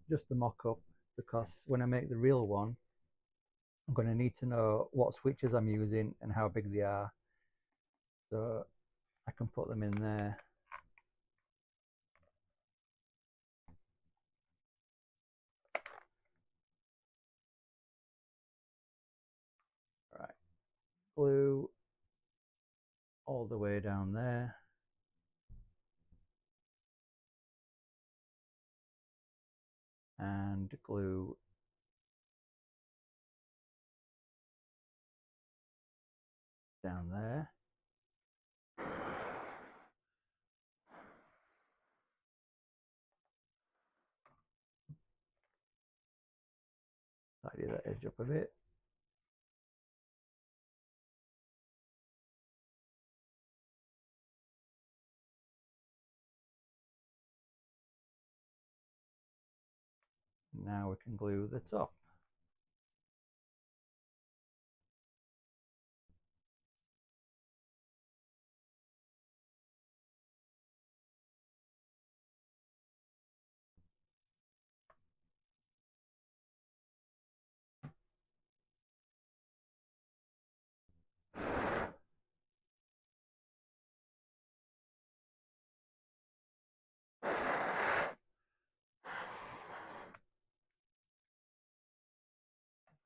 just a mock-up, because when I make the real one I'm going to need to know what switches I'm using and how big they are, so I can put them in there. Right, glue all the way down there. And glue down there. edge up a bit. Now we can glue the top.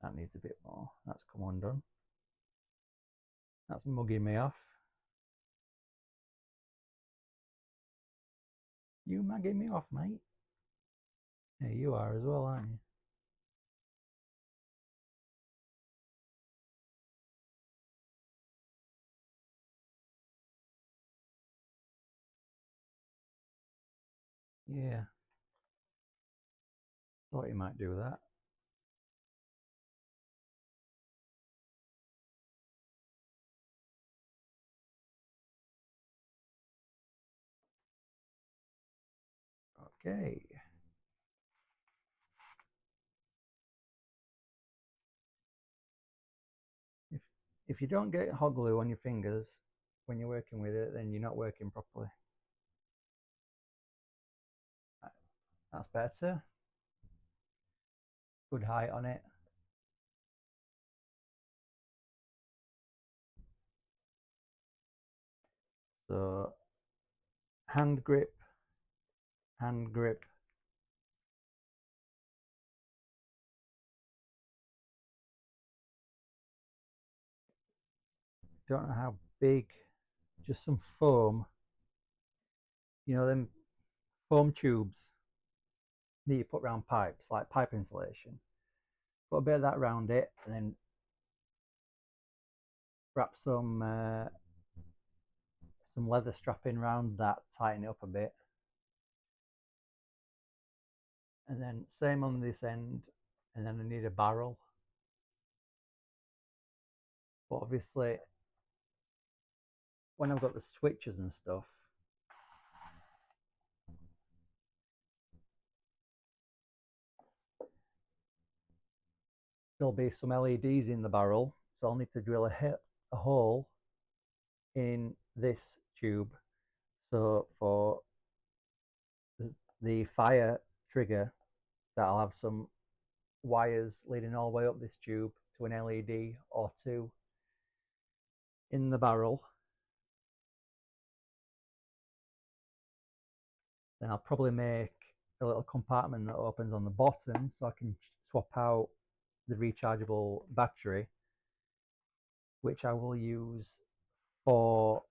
That needs a bit more. That's come undone. That's mugging me off. You mugging me off, mate? Yeah, you are as well, aren't you? Yeah. Thought you might do that. Okay. If you don't get hot glue on your fingers when you're working with it, then you're not working properly. That's better. Good height on it. So hand grip, hand grip. Don't know how big, just some foam. You know them foam tubes that you put around pipes, like pipe insulation. Put a bit of that around it, and then wrap some leather strapping around that, tighten it up a bit, and then same on this end. And then I need a barrel, but obviously when I've got the switches and stuff, there'll be some LEDs in the barrel, so I'll need to drill a hole in this tube, so for the fire trigger, that I'll have some wires leading all the way up this tube to an LED or two in the barrel. Then I'll probably make a little compartment that opens on the bottom so I can swap out the rechargeable battery, which I will use for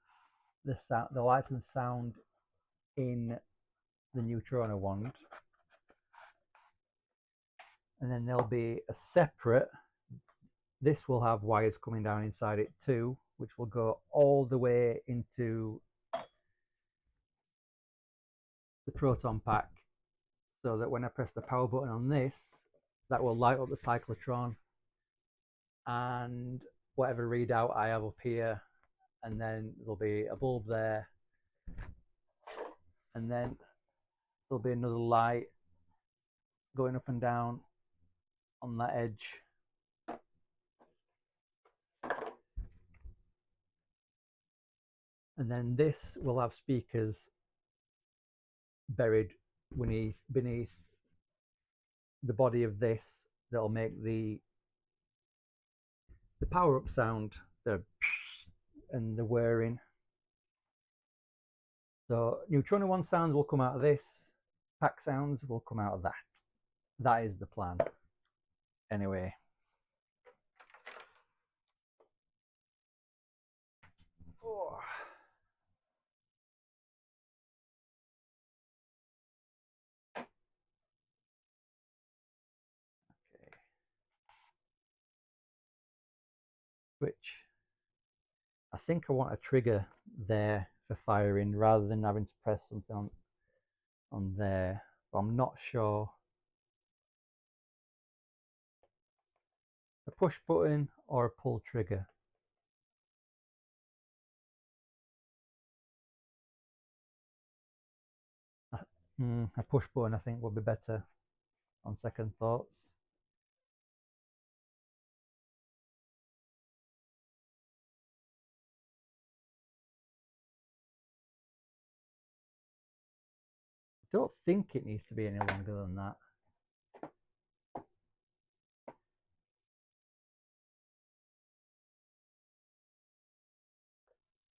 the lights and sound in the Neutrona Wand. And then there'll be a separate, this will have wires coming down inside it too, which will go all the way into the proton pack, so that when I press the power button on this, that will light up the cyclotron and whatever readout I have up here, and then there'll be a bulb there, and then there'll be another light going up and down on that edge. And then this will have speakers buried beneath the body of this, that'll make the power up sound, and the whirring. So Neutrona Wand sounds will come out of this, pack sounds will come out of that. That is the plan. Anyway. Oh. Okay. Switch. I think I want a trigger there for firing rather than having to press something on there, but I'm not sure. A push button or a pull trigger? A push button I think would be better on second thoughts. I don't think it needs to be any longer than that.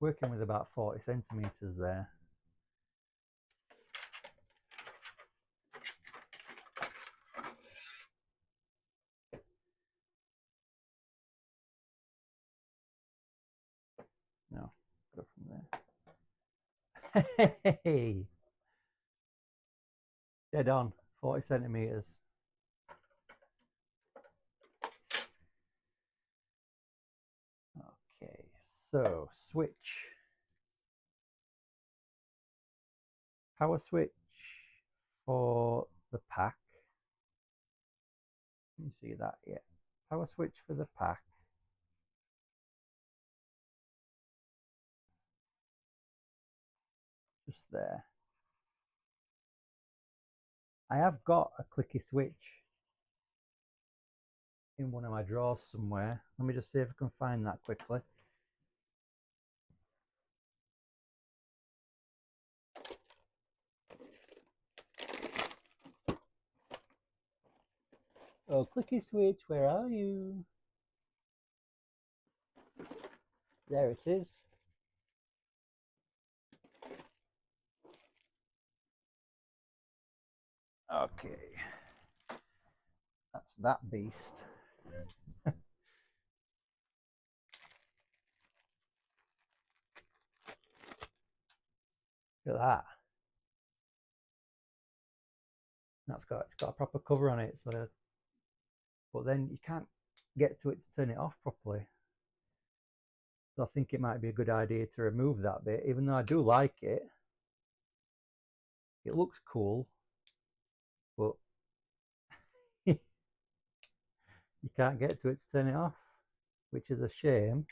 Working with about 40 centimeters there. No, go from there. Hey, dead on, 40 centimeters. Okay, so switch. Power switch for the pack. Can you see that? Yeah. Power switch for the pack. Just there. I have got a clicky switch in one of my drawers somewhere. Let me just see if I can find that quickly. Oh, clicky switch, where are you? There it is. Okay. That's that beast. Look at that. It's got a proper cover on it, so but then you can't get to it to turn it off properly. So I think it might be a good idea to remove that bit, even though I do like it. It looks cool, but you can't get to it to turn it off, which is a shame.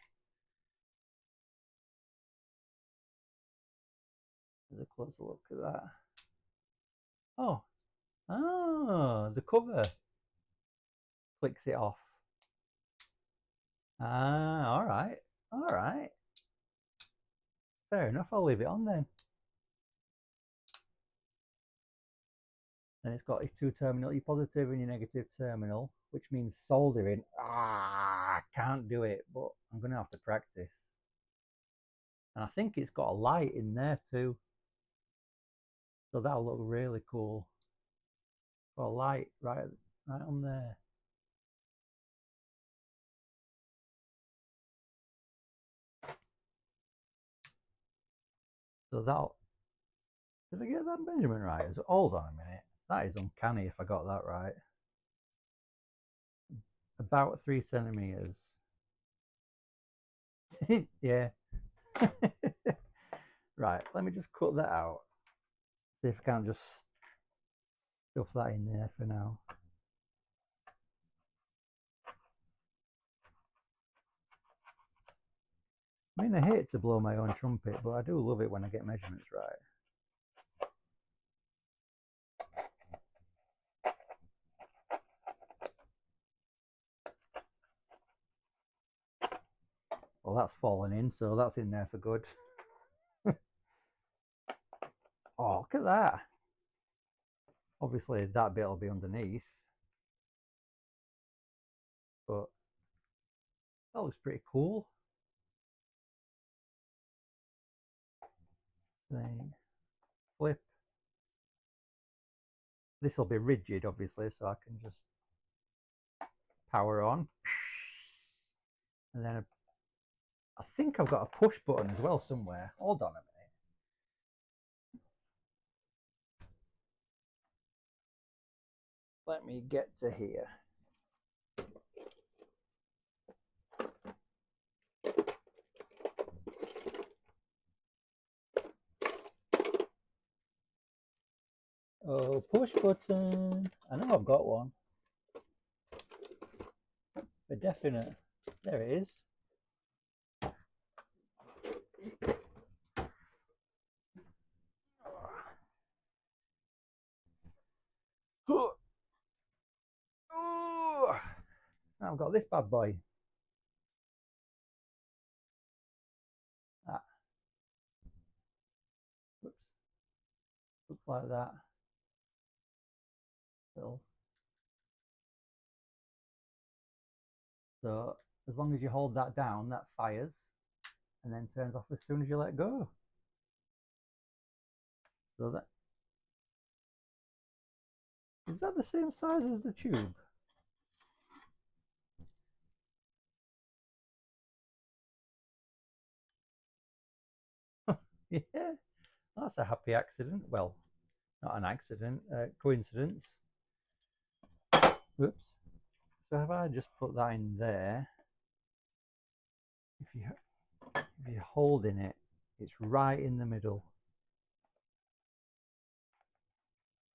There's a closer look at that. Oh, the cover clicks it off. All right, all right. Fair enough, I'll leave it on then. And it's got your two terminal, your positive and your negative terminal, which means soldering. I can't do it, but I'm going to have to practice. And I think it's got a light in there too. So that'll look really cool. Got a light right on there. So that'll... Did I get that measurement right? Hold on a minute. That is uncanny if I got that right. About 3 centimeters. Yeah. Right, let me just cut that out. See if I can just stuff that in there for now. I mean, I hate to blow my own trumpet, but I do love it when I get measurements right. Well, that's fallen in, so that's in there for good. Oh, look at that. Obviously, that bit will be underneath. But that looks pretty cool. Then flip. This will be rigid, obviously, so I can just power on. And then I think I've got a push button as well somewhere. Hold on a minute. Let me get to here. Oh, push button. I know I've got one. For definite. There it is. Now I've got this bad boy. Ah. Whoops. Looks like that. Little. So as long as you hold that down, that fires and then turns off as soon as you let go. So that is that the same size as the tube? Yeah, that's a happy accident. Well, not an accident, coincidence. Whoops. So if I just put that in there, if you're holding it, it's right in the middle.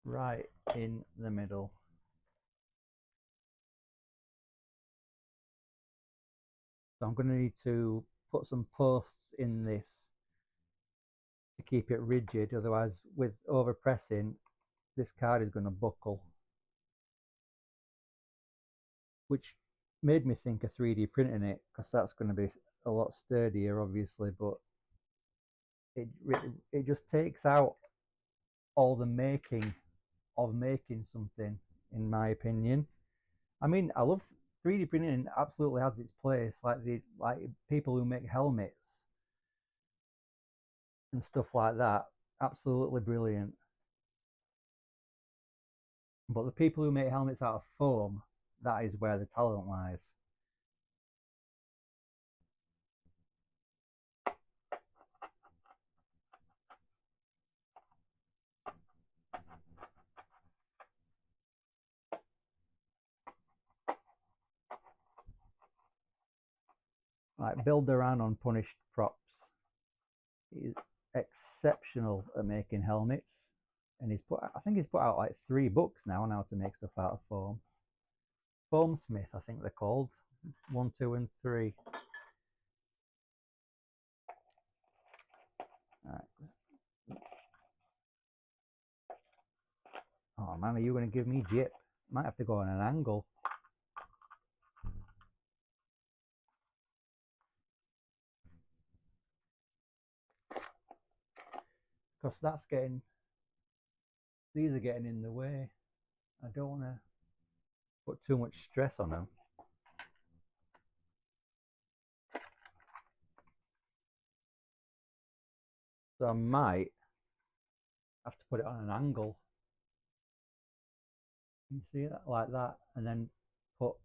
Right in the middle. So I'm going to need to put some posts in this to keep it rigid, otherwise with overpressing this card is going to buckle, which made me think of 3D printing it, because that's going to be a lot sturdier obviously, but it just takes out all the making of making something, in my opinion. I mean, I love 3D printing, absolutely has its place, like people who make helmets and stuff like that, absolutely brilliant. But the people who make helmets out of foam, that is where the talent lies. Like Builder on Unpunished Props is exceptional at making helmets, and I think he's put out like 3 books now on how to make stuff out of foam. Foam Smith, I think they're called. 1, 2, and 3. Right. Oh man, are you going to give me jip? Might have to go on an angle. Because these are getting in the way. I don't want to put too much stress on them. So I might have to put it on an angle. You see that, like that, and then put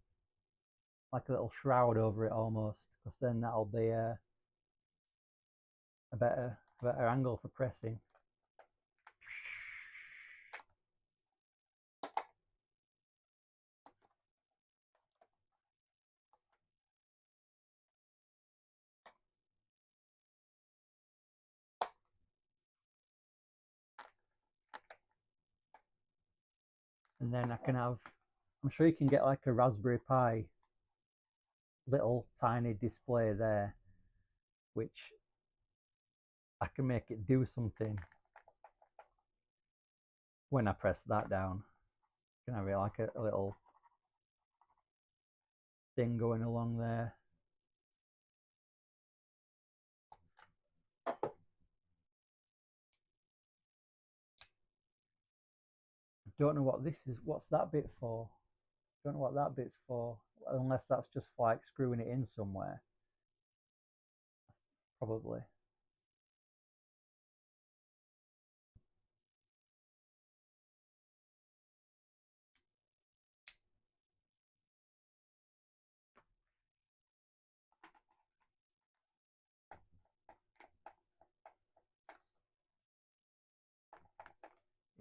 like a little shroud over it almost, because then that'll be a better angle for pressing. And then I can have, I'm sure you can get like a Raspberry Pi little tiny display there, which I can make it do something when I press that down. You can have it like a little thing going along there. Don't know what this is. What's that bit for? Don't know what that bit's for, unless that's just like screwing it in somewhere. Probably.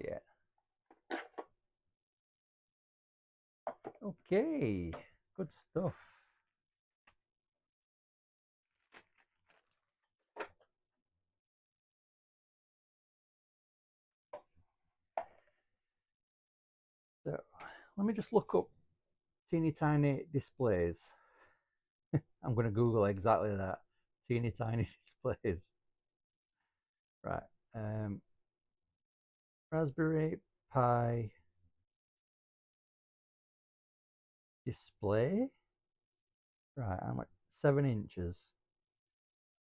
Yeah. Okay. Good stuff. So let me just look up teeny tiny displays. I'm going to Google exactly that. Teeny tiny displays. Right. Raspberry Pi display. Right, I'm at 7 inches.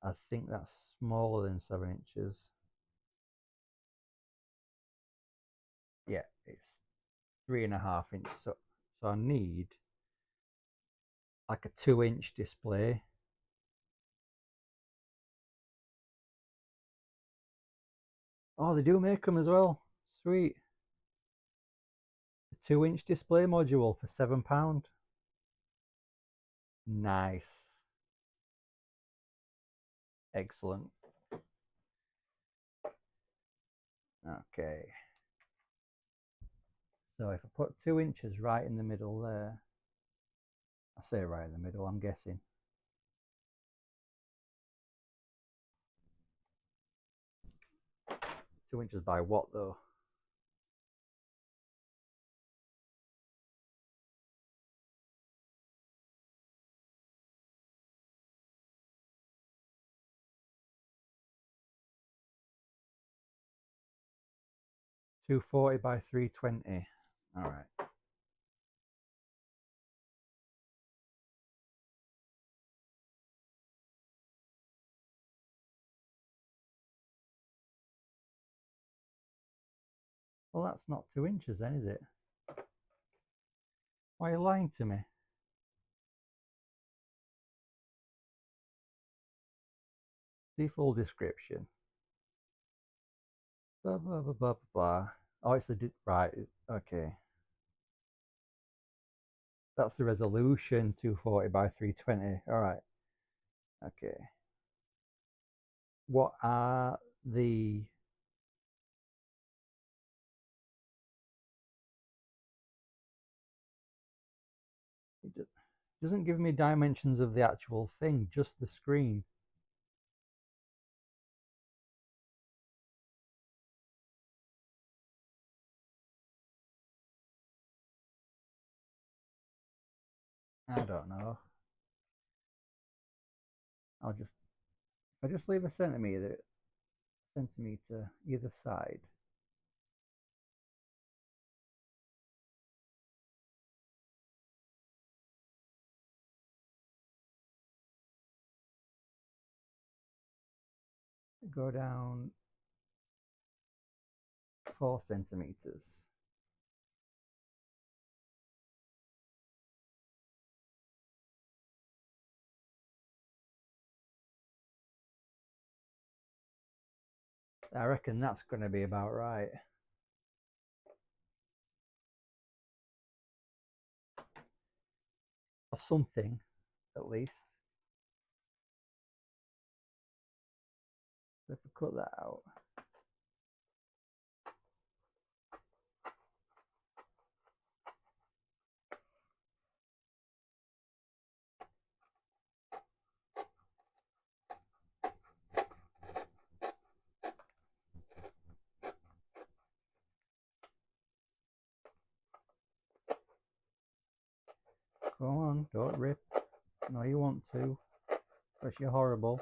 I think that's smaller than 7 inches. Yeah, it's 3.5 inches. So I need like a 2-inch display. Oh, they do make them as well. Sweet. A 2-inch display module for £7. Nice. Excellent. Okay. So if I put 2 inches right in the middle there, I say right in the middle, I'm guessing. Two inches by what though? .240 by 320. All right. Well, that's not 2 inches then, is it? Why are you lying to me? The full description. Blah, blah, blah, blah, blah. Oh, it's the... Right, okay. That's the resolution, 240 by 320. All right. Okay. What are the... It doesn't give me dimensions of the actual thing, just the screen. I don't know. I'll just... If I just leave a centimeter either side. Go down 4 centimeters. I reckon that's going to be about right. Or something, at least. So if we cut that out. Go on, don't rip. No, you want to. Because you're horrible.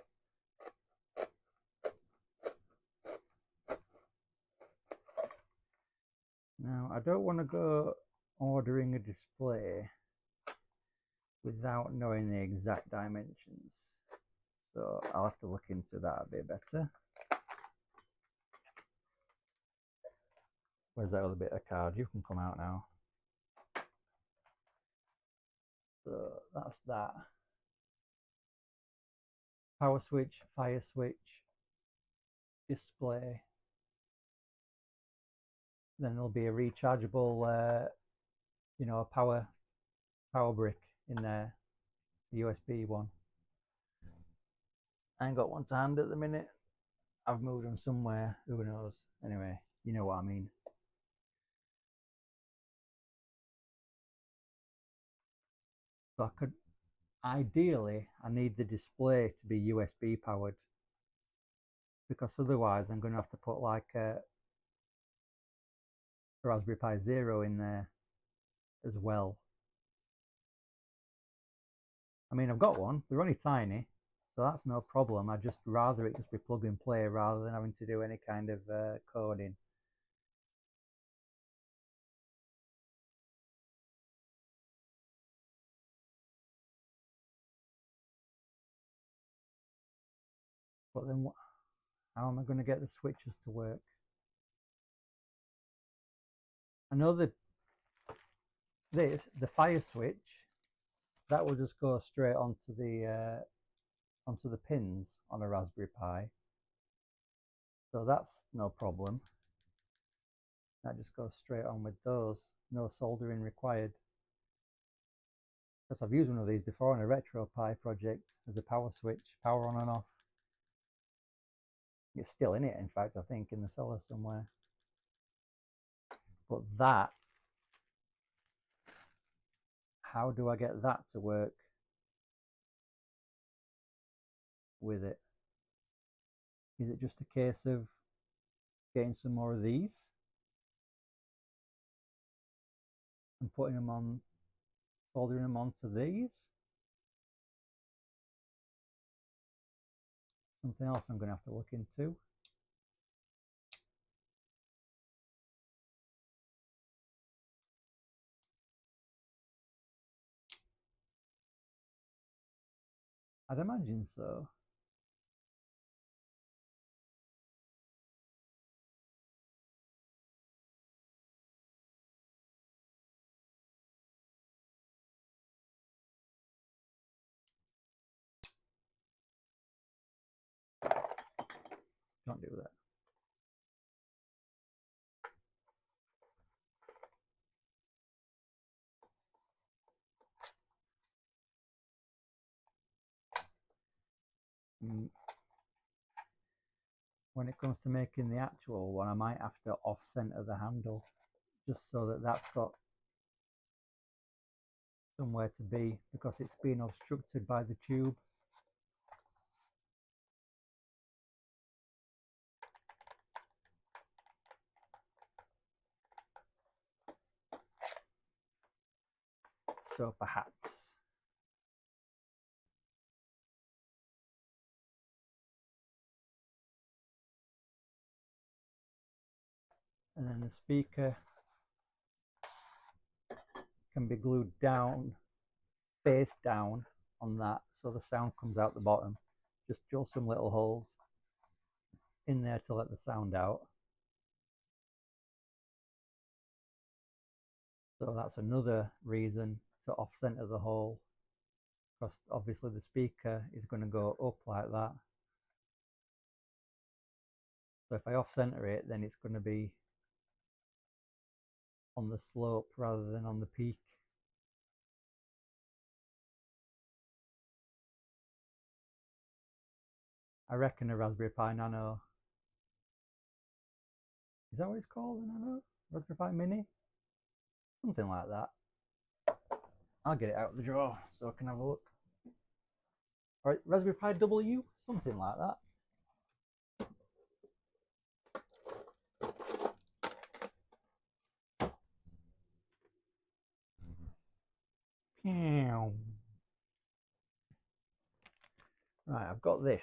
Now, I don't want to go ordering a display without knowing the exact dimensions. So I'll have to look into that a bit better. Where's that other bit of card? You can come out now. So that's that. Power switch, fire switch, display. Then there'll be a rechargeable, you know, a power brick in there, the USB one. I ain't got one to hand at the minute. I've moved them somewhere. Who knows? Anyway, you know what I mean. So I could, ideally, I need the display to be USB powered, because otherwise I'm going to have to put like a Raspberry Pi Zero in there as well. I mean, I've got one. They're only tiny, so that's no problem. I'd just rather it just be plug and play rather than having to do any kind of coding. But then how am I going to get the switches to work? I know that the fire switch, that will just go straight onto the pins on a Raspberry Pi. So that's no problem. That just goes straight on with those. No soldering required. Because I've used one of these before on a RetroPie project as a power switch, power on and off. It's still in it, in fact, I think, in the cellar somewhere. But that, how do I get that to work with it? Is it just a case of getting some more of these and putting them on, soldering them onto these? Something else I'm going to have to look into. I'd imagine so. Don't do that. When it comes to making the actual one, I might have to off-center the handle just so that that's got somewhere to be, because it's being obstructed by the tube. So perhaps. And then the speaker can be glued down, face down on that, so the sound comes out the bottom. Just drill some little holes in there to let the sound out. So that's another reason to off-center the hole, because obviously the speaker is going to go up like that. So if I off-center it, then it's going to be on the slope rather than on the peak. I reckon a Raspberry Pi Nano. Is that what it's called, a Nano? Raspberry Pi Mini? Something like that. I'll get it out of the drawer so I can have a look. Alright, Raspberry Pi W? Something like that. Right, I've got this.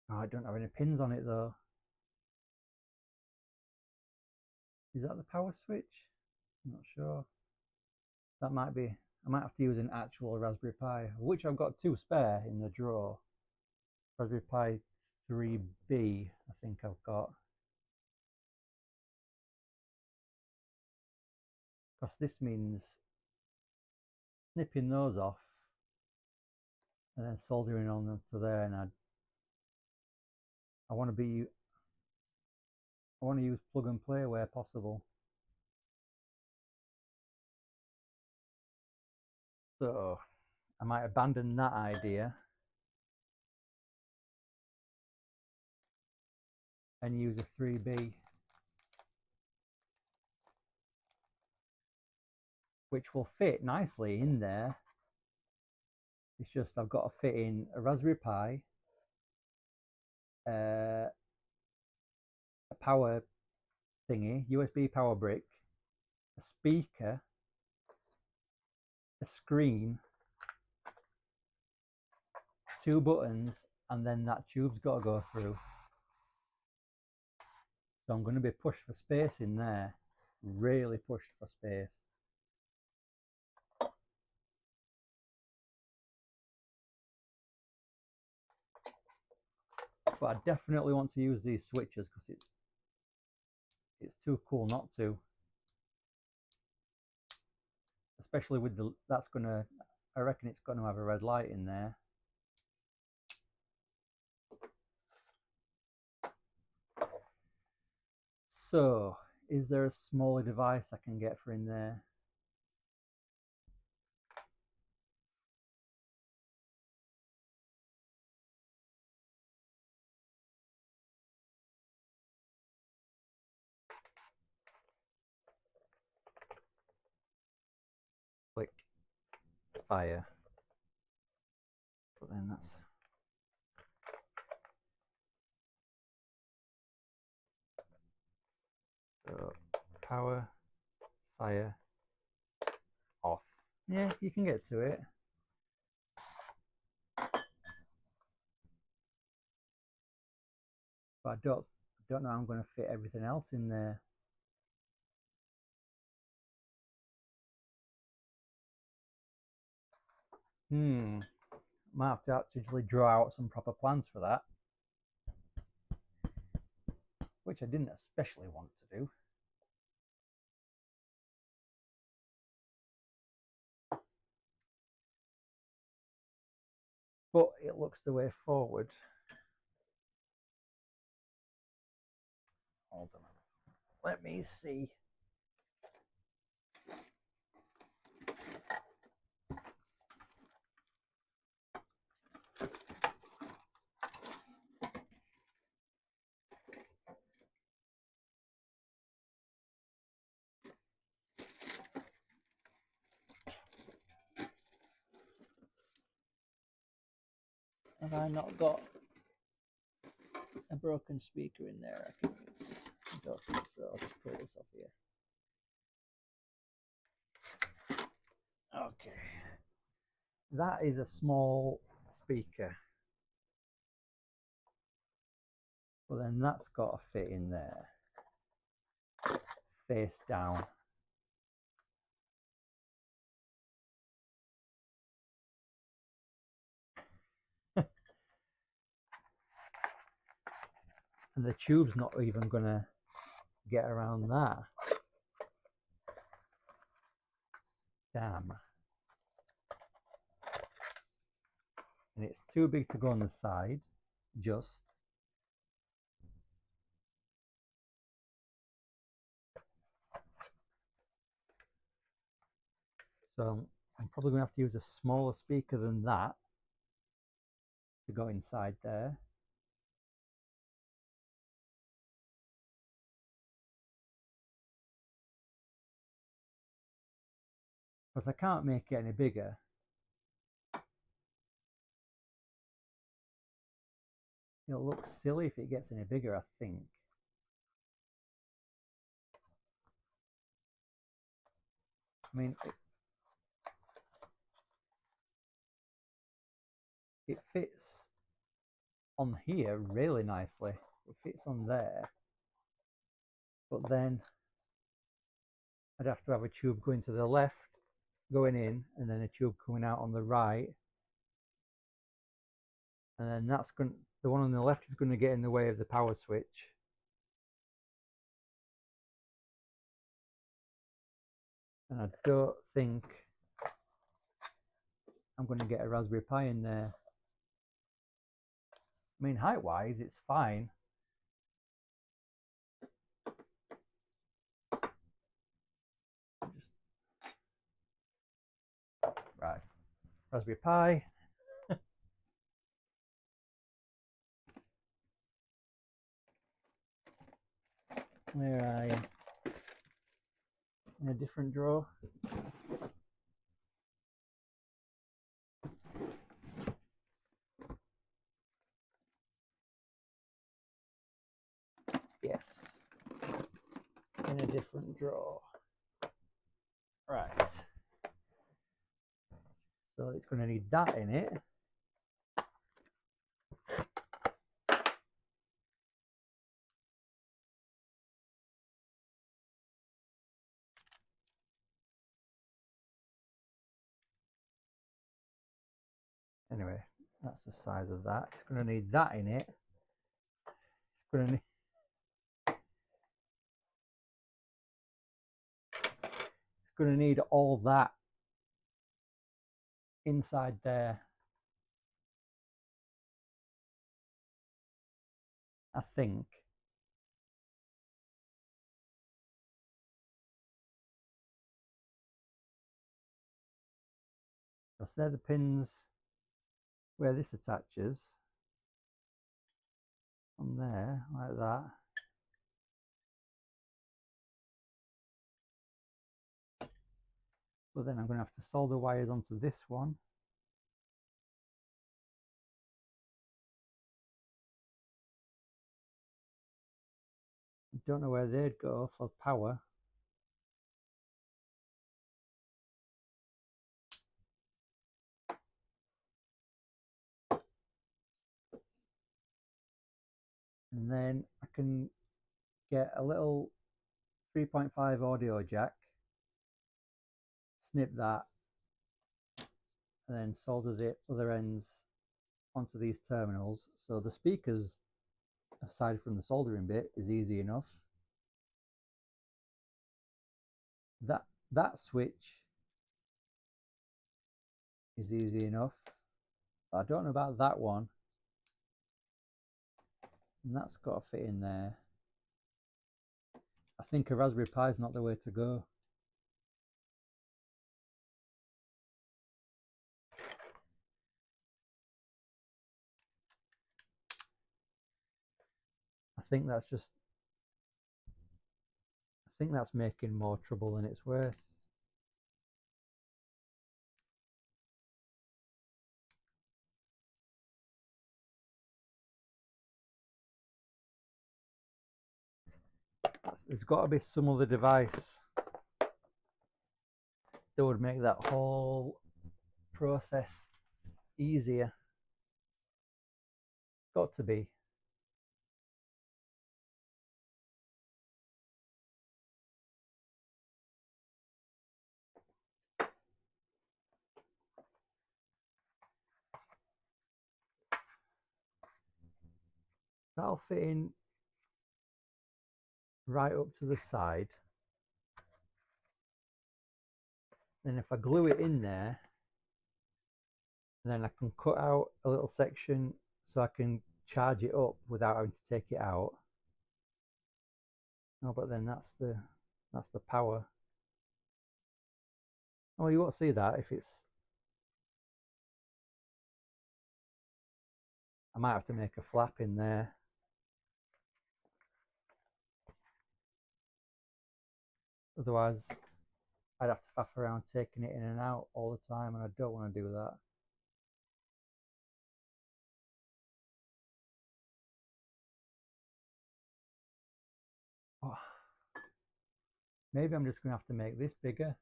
Oh, I don't have any pins on it though. Is that the power switch? I'm not sure. That might be, I might have to use an actual Raspberry Pi, which I've got two spare in the drawer. Raspberry Pi 3B, I think I've got. Because this means snipping those off and then soldering on them to there, and I want to use plug and play where possible. So I might abandon that idea and use a 3B, which will fit nicely in there. It's just I've got to fit in a Raspberry Pi, a power thingy, USB power brick, a speaker, a screen, 2 buttons, and then that tube's got to go through. So I'm going to be pushed for space in there, really pushed for space. But I definitely want to use these switches because it's too cool not to. Especially with the, that's gonna, I reckon it's going to have a red light in there. So, is there a smaller device I can get for in there? Click fire. But then that's so power, fire, off. Yeah, you can get to it. But I don't know how I'm going to fit everything else in there. Might have to actually draw out some proper plans for that, which I didn't especially want to do. But it looks the way forward. Hold on. Let me see. Have I not got a broken speaker in there I can use? I don't think so. I'll just pull this off here. Okay. That is a small speaker. But then that's got to fit in there. Face down. And the tube's not even going to get around that. Damn. And it's too big to go on the side, just. So I'm probably going to have to use a smaller speaker than that to go inside there. Because I can't make it any bigger. It'll look silly if it gets any bigger, I think. I mean, it fits on here really nicely. It fits on there. But then I'd have to have a tube going to the left, going in, and then a tube coming out on the right. And then that's going, the one on the left is going to get in the way of the power switch. And I don't think I'm going to get a Raspberry Pi in there. I mean, height-wise, it's fine. Right, Raspberry Pi. Where are you? In a different drawer. Yes, in a different drawer. Right. So it's going to need that in it. Anyway, that's the size of that. It's going to need that in it. It's going to need all that inside there. I think. So they're the pins where this attaches. On there, like that. But then I'm going to have to solder wires onto this one. I don't know where they'd go for power. And then I can get a little 3.5 audio jack, snip that, and then solder the other ends onto these terminals. So the speakers, aside from the soldering bit, is easy enough. That switch is easy enough. But I don't know about that one. And that's got to fit in there. I think a Raspberry Pi is not the way to go. I think that's making more trouble than it's worth. There's got to be some other device that would make that whole process easier. Got to be. That'll fit in right up to the side. Then if I glue it in there, then I can cut out a little section so I can charge it up without having to take it out. Oh, but then that's the power. Oh, you won't see that if it's. I might have to make a flap in there. Otherwise, I'd have to faff around taking it in and out all the time, and I don't want to do that. Oh, maybe I'm just going to have to make this bigger.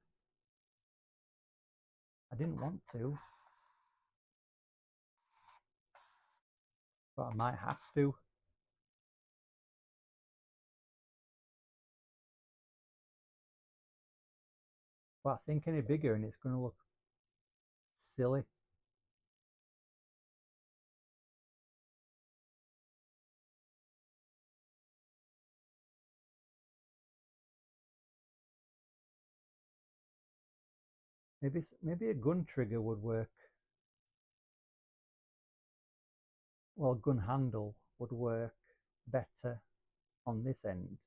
I didn't want to, but I might have to. But I think any bigger and it's going to look silly. Maybe a gun trigger would work. Well, gun handle would work better on this end.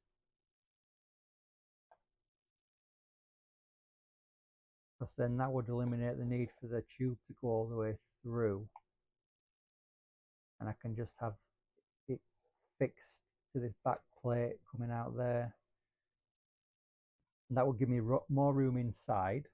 Because then that would eliminate the need for the tube to go all the way through. And I can just have it fixed to this back plate coming out there. And that would give me more room inside.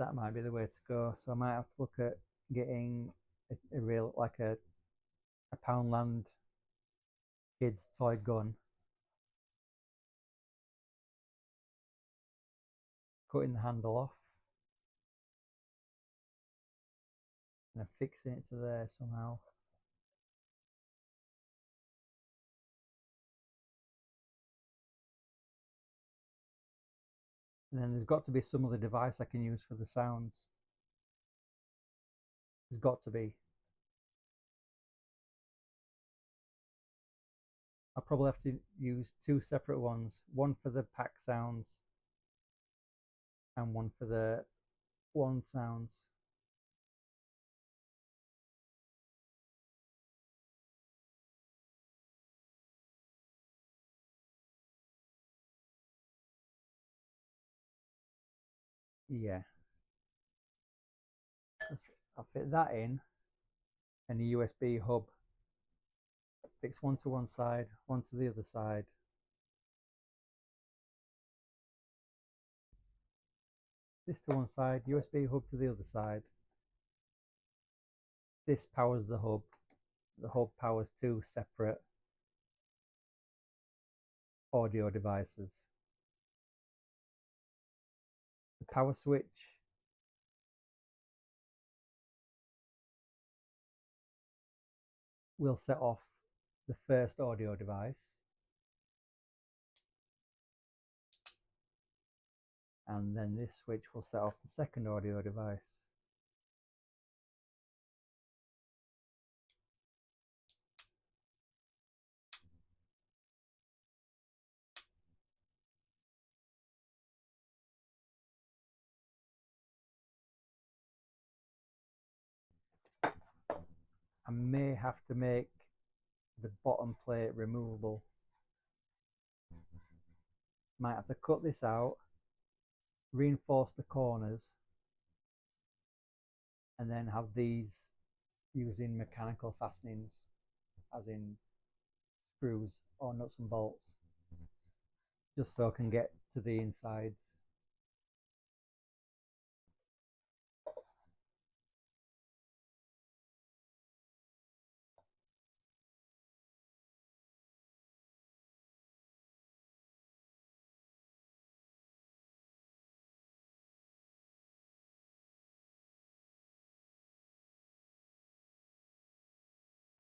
that might be the way to go. So I might have to look at getting a real, like a Poundland kids toy gun, cutting the handle off and fixing it to there somehow. And then there's got to be some other device I can use for the sounds. There's got to be. I'll probably have to use two separate ones, one for the pack sounds and one for the wand sounds. Yeah, I'll fit that in, and a USB hub. Fix one to one side, one to the other side. This to one side, USB hub to the other side. This powers the hub. The hub powers two separate audio devices. The power switch will set off the first audio device, and then this switch will set off the second audio device. I may have to make the bottom plate removable. Might have to cut this out, reinforce the corners, and then have these using mechanical fastenings, as in screws or nuts and bolts, just so I can get to the insides.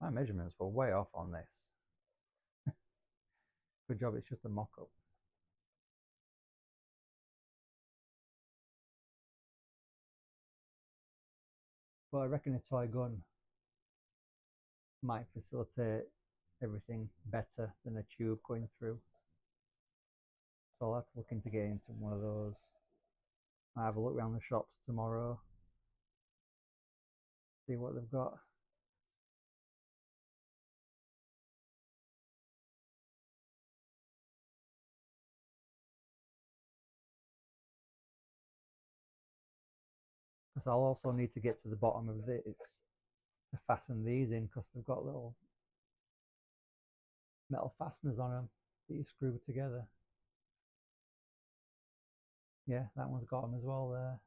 My measurements were way off on this. Good job, it's just a mock-up. But I reckon a toy gun might facilitate everything better than a tube going through. So I'll have to look into getting into one of those. I'll have a look around the shops tomorrow, see what they've got. Because I'll also need to get to the bottom of this to fasten these in, because they've got little metal fasteners on them that you screw together. Yeah, that one's got them as well there.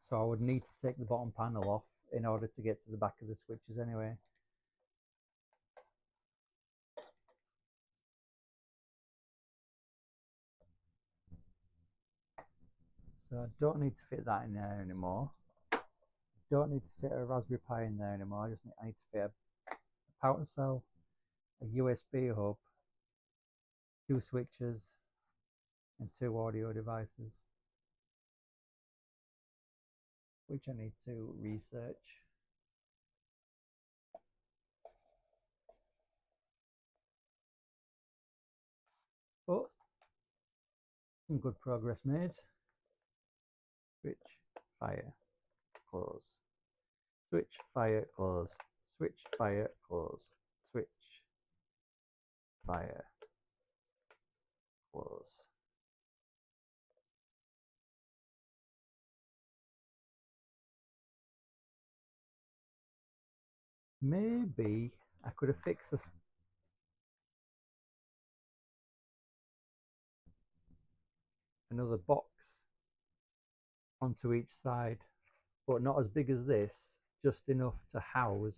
So I would need to take the bottom panel off in order to get to the back of the switches anyway. So I don't need to fit that in there anymore. Don't need to fit a Raspberry Pi in there anymore. I need to fit a power cell, a USB hub, two switches, and two audio devices, which I need to research. But some good progress made. Switch, fire, close. Switch, fire, close. Switch, fire, close. Switch, fire, close. Maybe I could have fixed this. another box onto each side, but not as big as this, just enough to house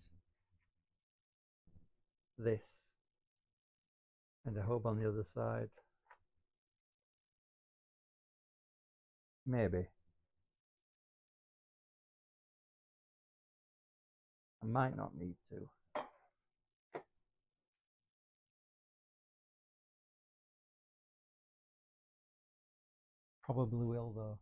this and a hub on the other side. Maybe. I might not need to. Probably will though.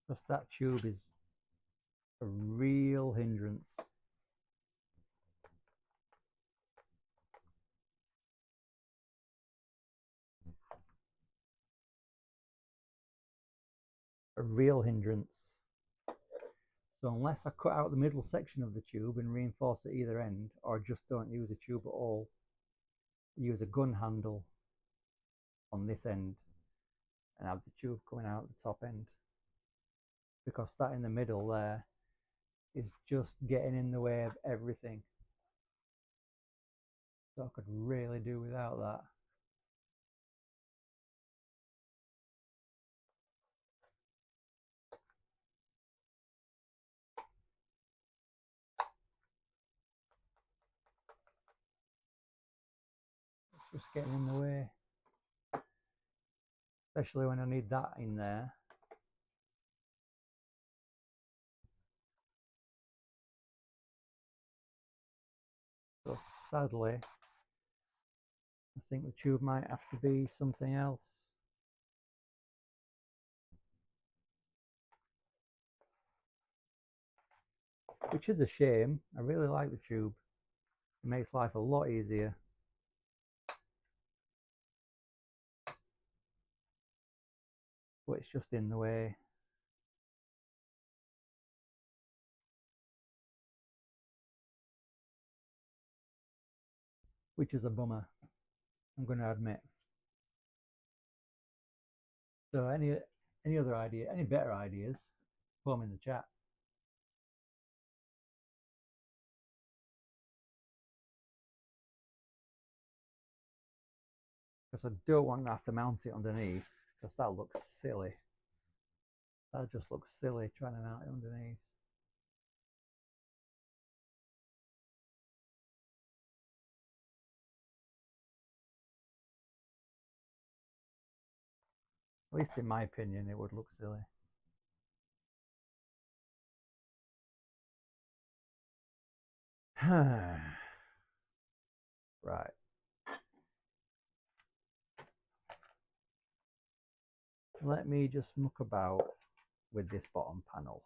Because that tube is a real hindrance. A real hindrance. So unless I cut out the middle section of the tube and reinforce at either end, or just don't use a tube at all, use a gun handle on this end and have the tube coming out the top end, because that in the middle there is just getting in the way of everything. So I could really do without that. It's just getting in the way, especially when I need that in there. So sadly, I think the tube might have to be something else. Which is a shame. I really like the tube. It makes life a lot easier. But it's just in the way. Which is a bummer, I'm going to admit. So any other idea, any better ideas, put them in the chat. Because I don't want to have to mount it underneath, because that looks silly. That just looks silly trying to mount it underneath. At least in my opinion, it would look silly. Right. Let me just muck about with this bottom panel.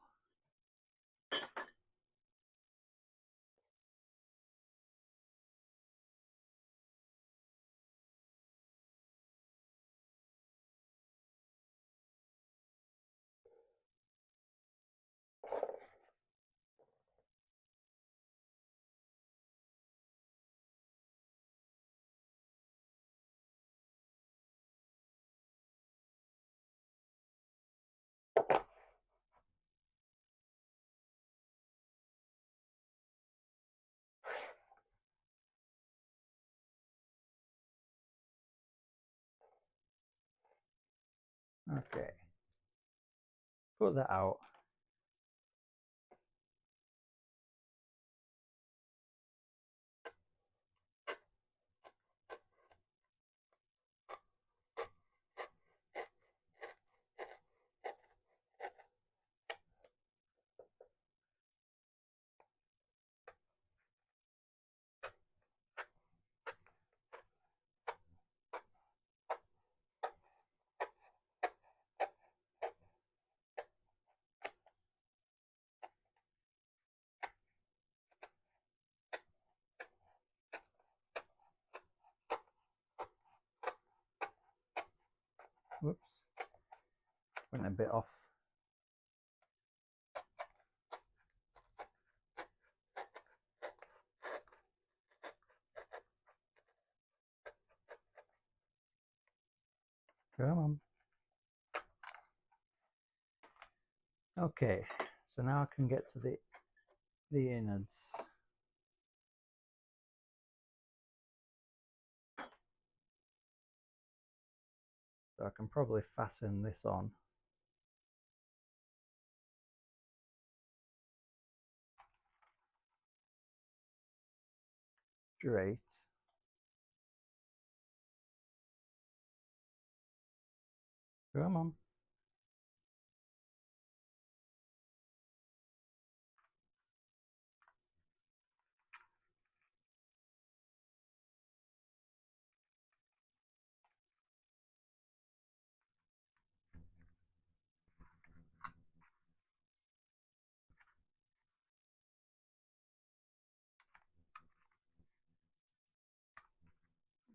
Okay. Put that out. Whoops. Went a bit off. Come on. Okay, so now I can get to the innards. So I can probably fasten this on. Straight. Come on.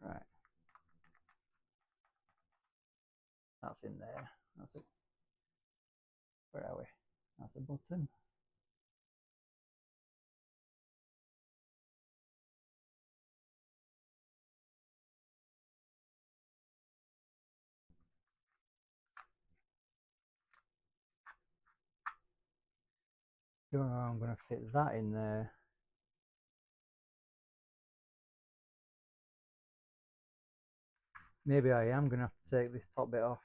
Right. That's in there. That's it. Where are we? That's a button. Don't know how I'm going to fit that in there. Maybe I am going to have to take this top bit off.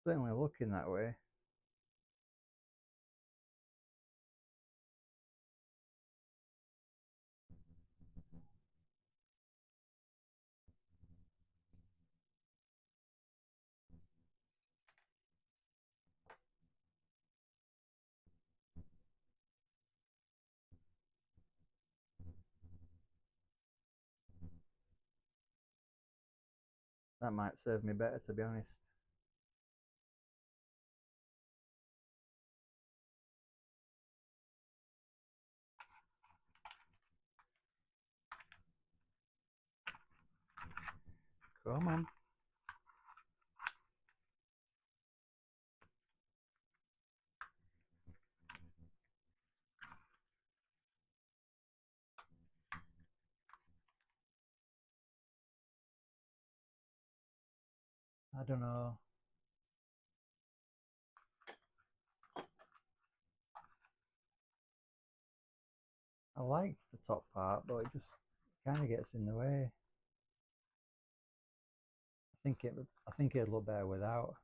Certainly looking that way. That might serve me better, to be honest. Come on. I don't know. I liked the top part, but it just kind of gets in the way. I think it'd look better without.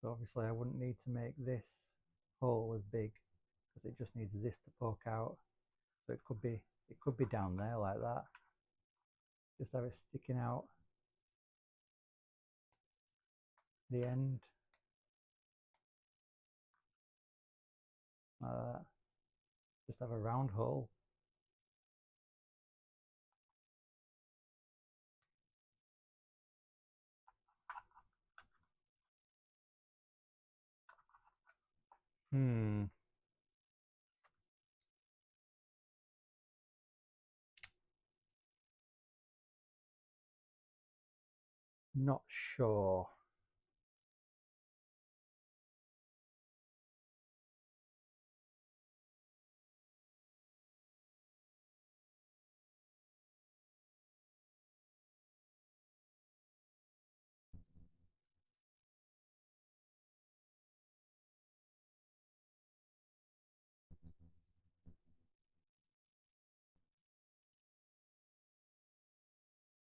So obviously I wouldn't need to make this hole as big because it just needs this to poke out. So it could be down there like that. Just have it sticking out the end like that. Just have a round hole. Not sure.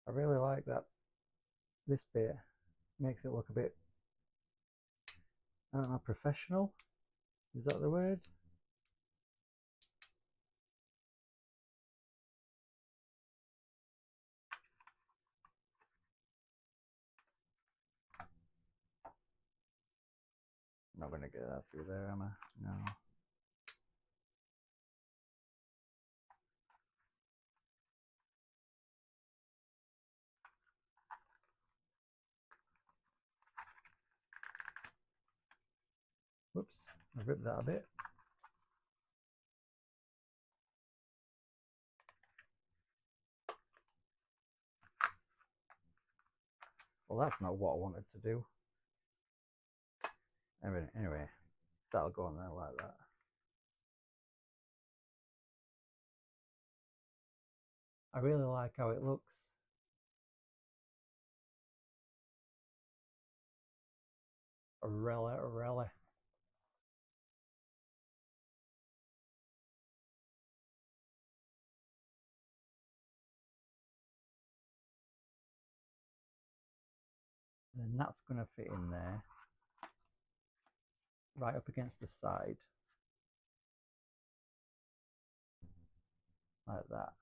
I really like that. This bit makes it look a bit, I don't know, professional. Is that the word? I'm not going to get that through there, am I? No. Whoops, I've ripped that a bit. Well, that's not what I wanted to do. Anyway, that'll go on there like that. I really like how it looks. Really. And then that's going to fit in there, right up against the side, like that.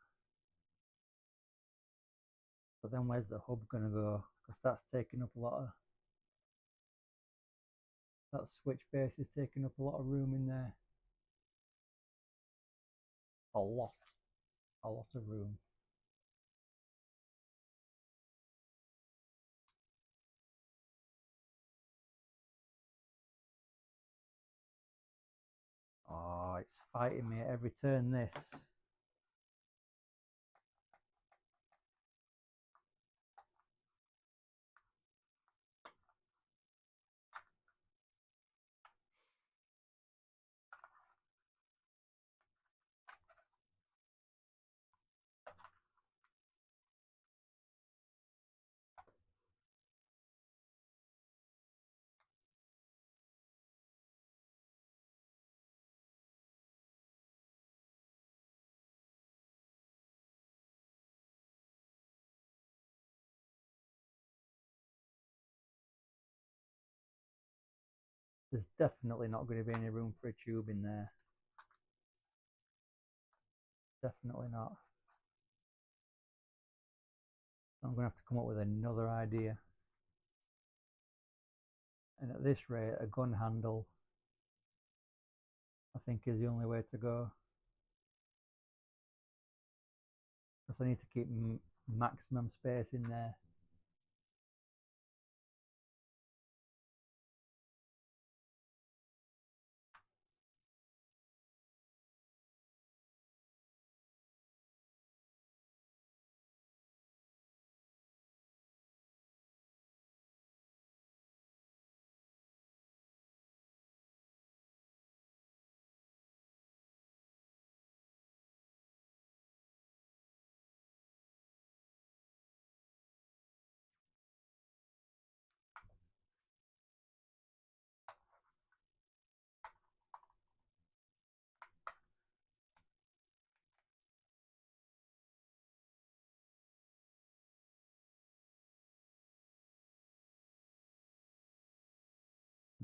But then where's the hub going to go? Because that's taking up a lot of, that switch base is taking up a lot of room in there. A lot of room. Oh, it's fighting me at every turn, this. There's definitely not going to be any room for a tube in there. Definitely not. I'm going to have to come up with another idea. And at this rate, a gun handle, I think, is the only way to go. Because I need to keep maximum space in there.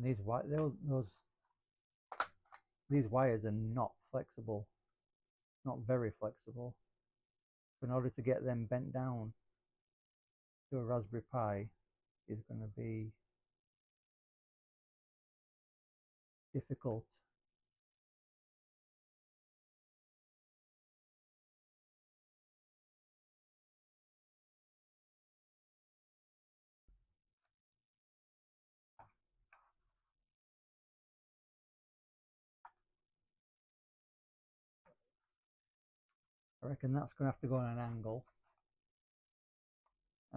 And these wires are not flexible, not very flexible. So in order to get them bent down to a Raspberry Pi is going to be difficult. I reckon that's going to have to go on an angle,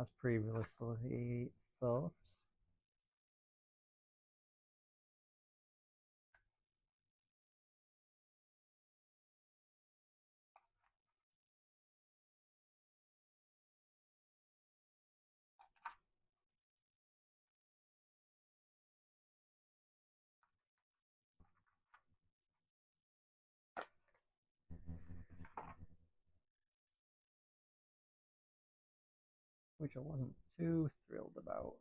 as previously thought. Which I wasn't too thrilled about.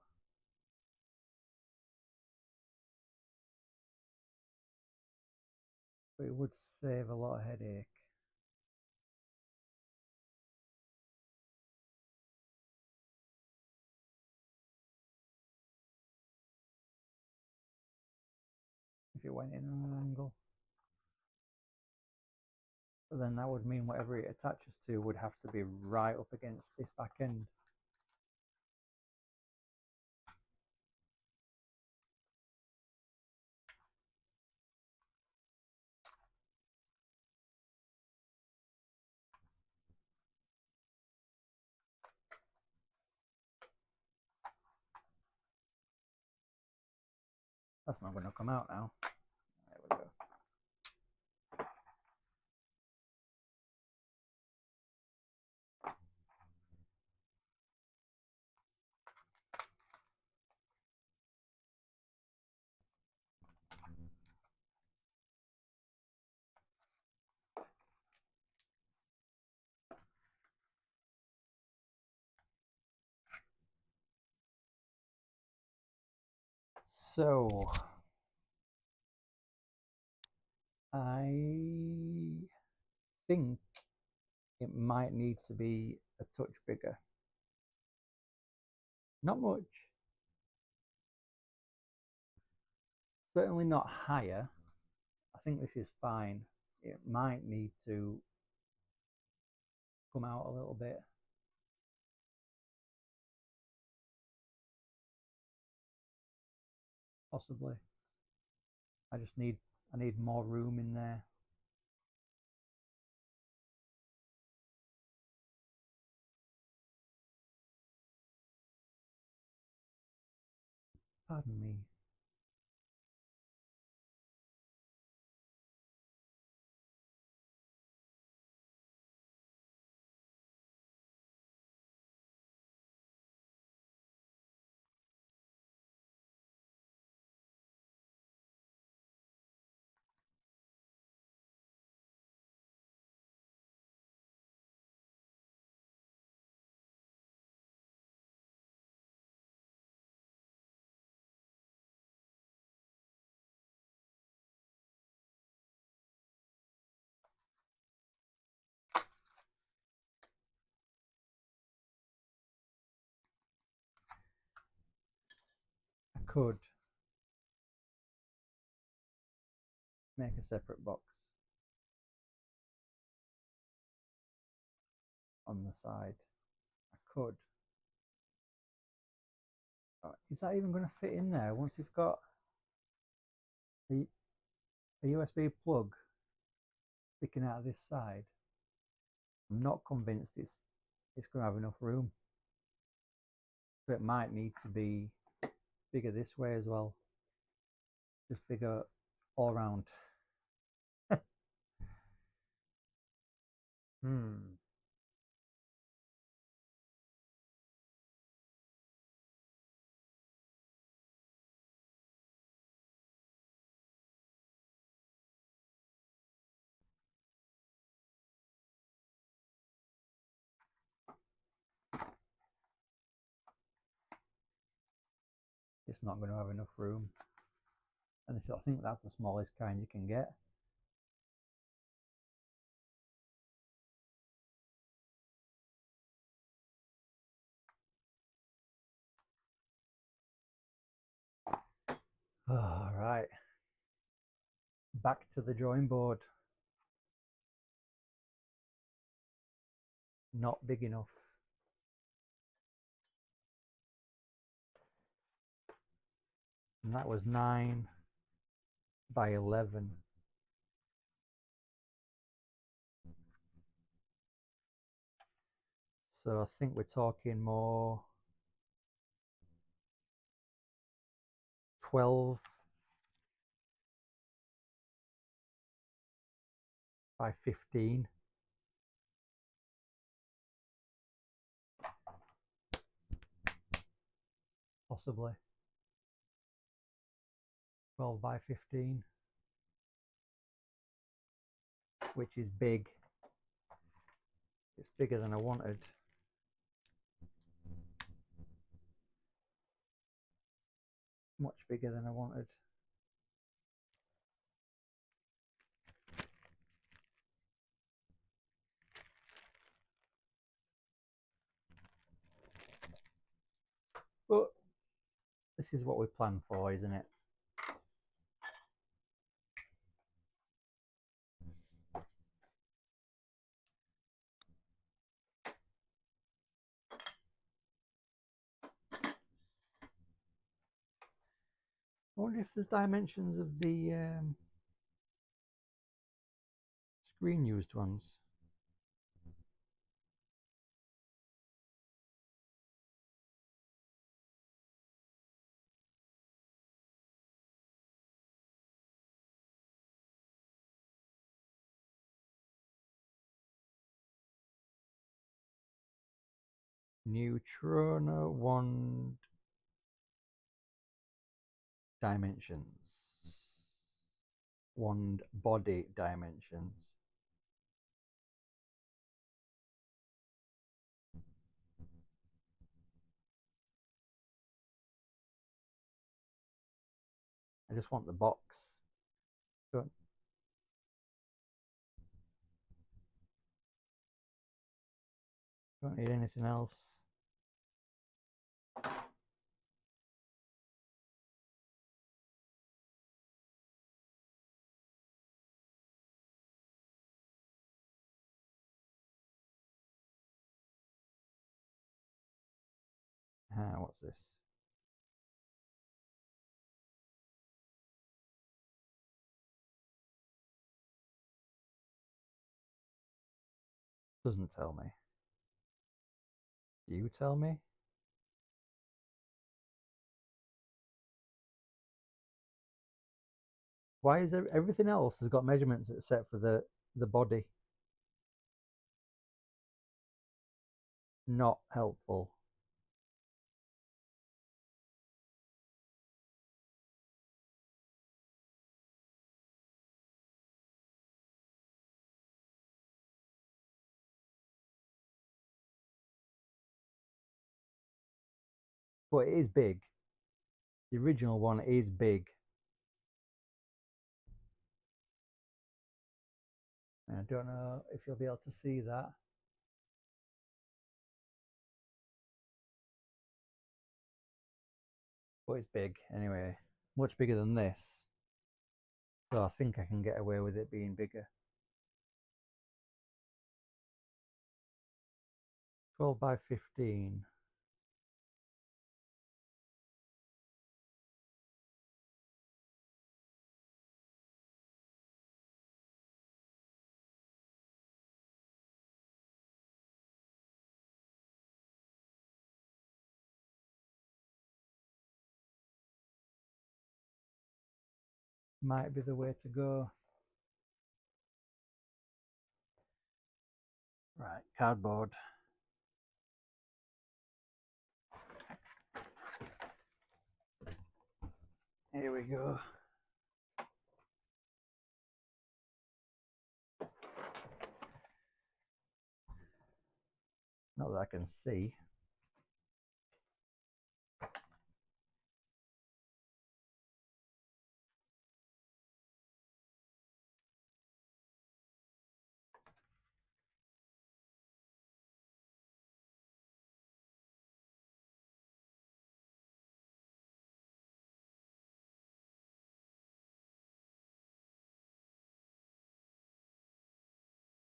But it would save a lot of headache. If it went in on an angle. But then that would mean whatever it attaches to would have to be right up against this back end. That's not going to come out now. There we go. So I think it might need to be a touch bigger. Not much. Certainly not higher. I think this is fine. It might need to come out a little bit. Possibly. I need more room in there. Pardon me. I could make a separate box on the side. I could. Is that even going to fit in there once it's got a USB plug sticking out of this side? I'm not convinced it's going to have enough room. So it might need to be bigger this way as well. Just bigger all around. It's not going to have enough room. And I think that's the smallest kind you can get. All right. Back to the drawing board. Not big enough. And that was 9 by 11. So I think we're talking more 12 by 15. Possibly 12 by 15, which is big. It's bigger than I wanted. Much bigger than I wanted. But this is what we planned for, isn't it? I wonder if there's dimensions of the screen used ones. Neutrona Wand dimensions. Wand body dimensions. I just want the box. Don't need anything else. What's this? Doesn't tell me. You tell me? Why is there, everything else has got measurements except for the body? Not helpful. But it is big. The original one is big. And I don't know if you'll be able to see that. But it's big anyway. Much bigger than this. So I think I can get away with it being bigger. 12 by 15. Might be the way to go. Right, cardboard. Here we go. Not that I can see.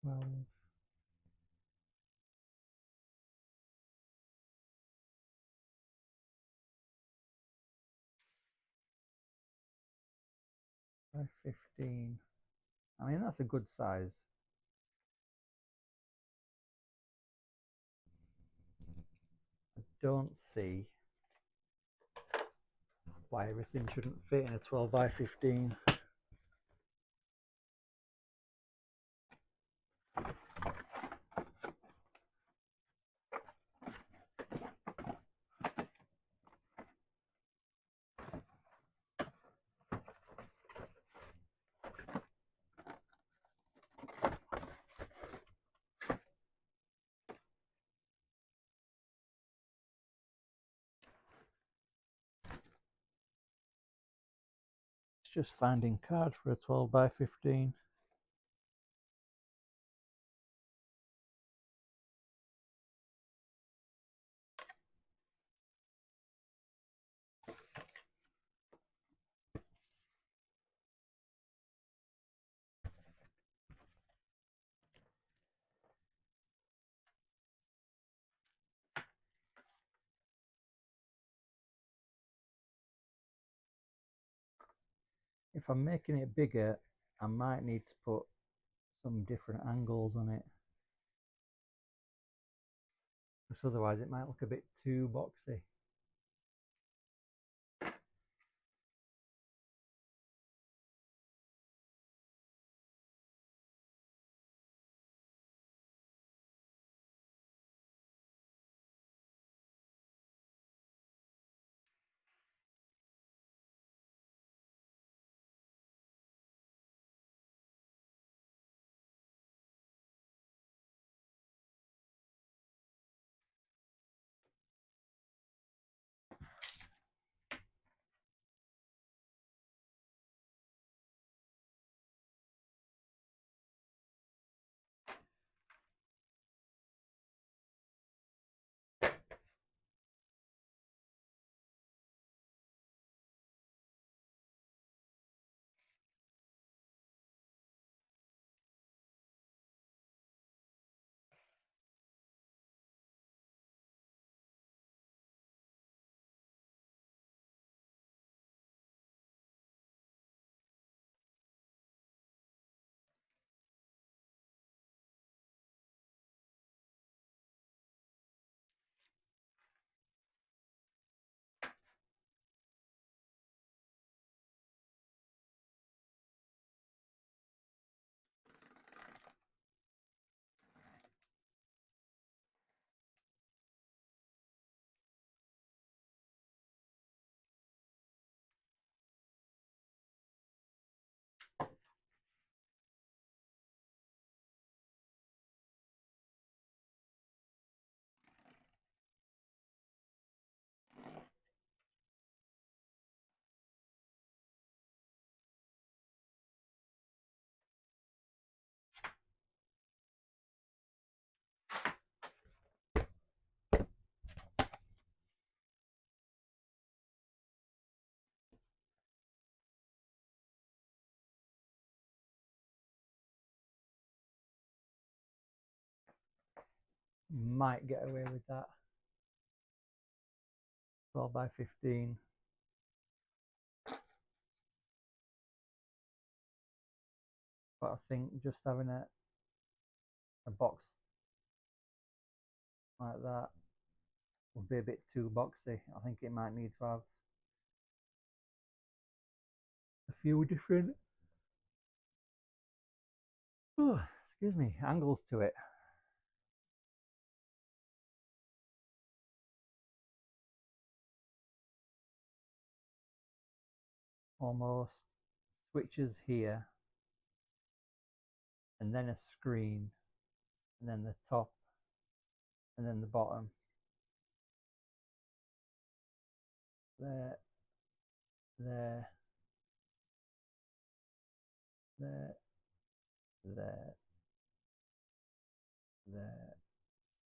Well, by 15. I mean, that's a good size. I don't see why everything shouldn't fit in a 12 by 15. It's just finding card for a 12 by 15. If I'm making it bigger, I might need to put some different angles on it, because otherwise it might look a bit too boxy. Might get away with that. 12 by 15. But I think just having a box like that would be a bit too boxy. I think it might need to have a few different excuse me, angles to it. Almost switches here, and then a screen, and then the top, and then the bottom. There, there, there, there, there,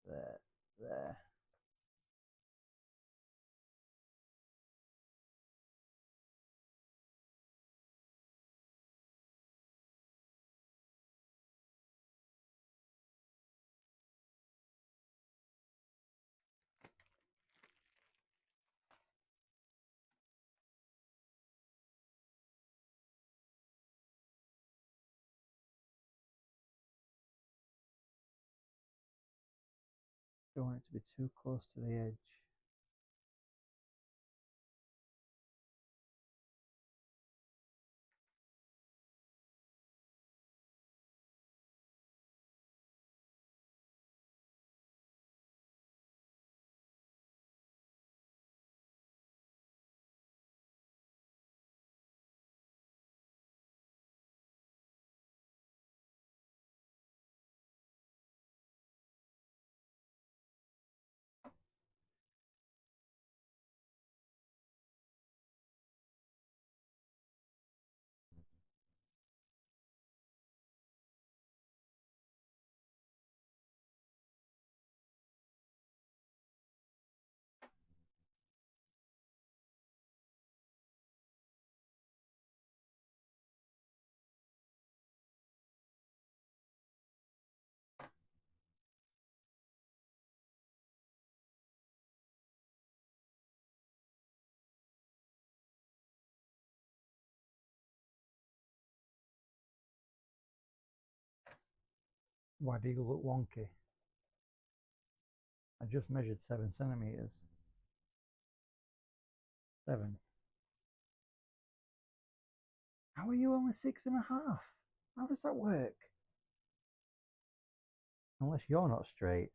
there, there. Don't want it to be too close to the edge. Why do you look wonky? I just measured 7 centimeters. 7. How are you only 6.5? How does that work? Unless you're not straight.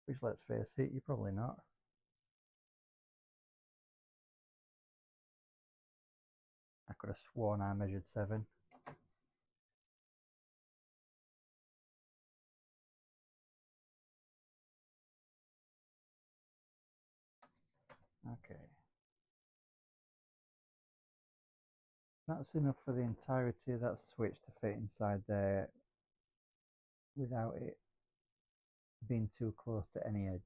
Which, let's face it, you're probably not. I could have sworn I measured 7. Okay. That's enough for the entirety of that switch to fit inside there without it being too close to any edge.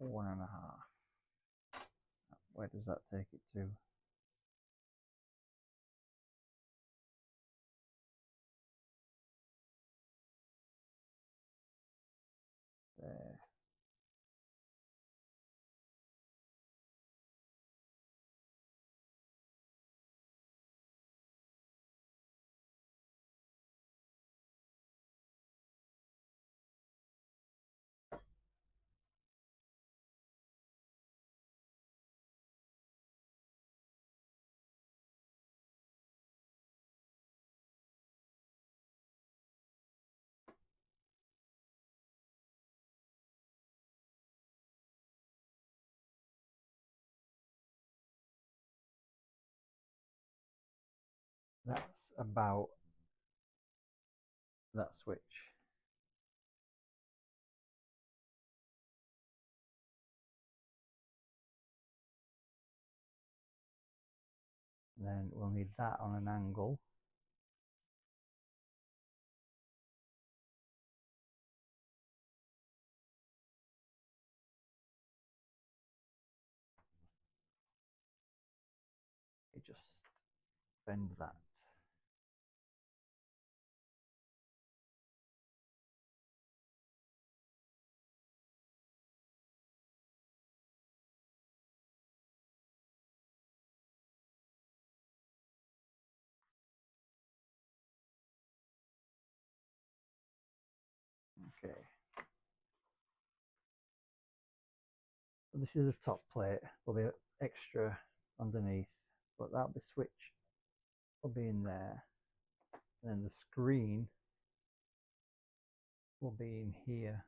One and a half. Where does that take it to? There. That's about that switch. And then we'll need that on an angle. You just bend that. Okay. So this is the top plate. There'll be extra underneath, but that'll be switch will be in there. And then the screen will be in here.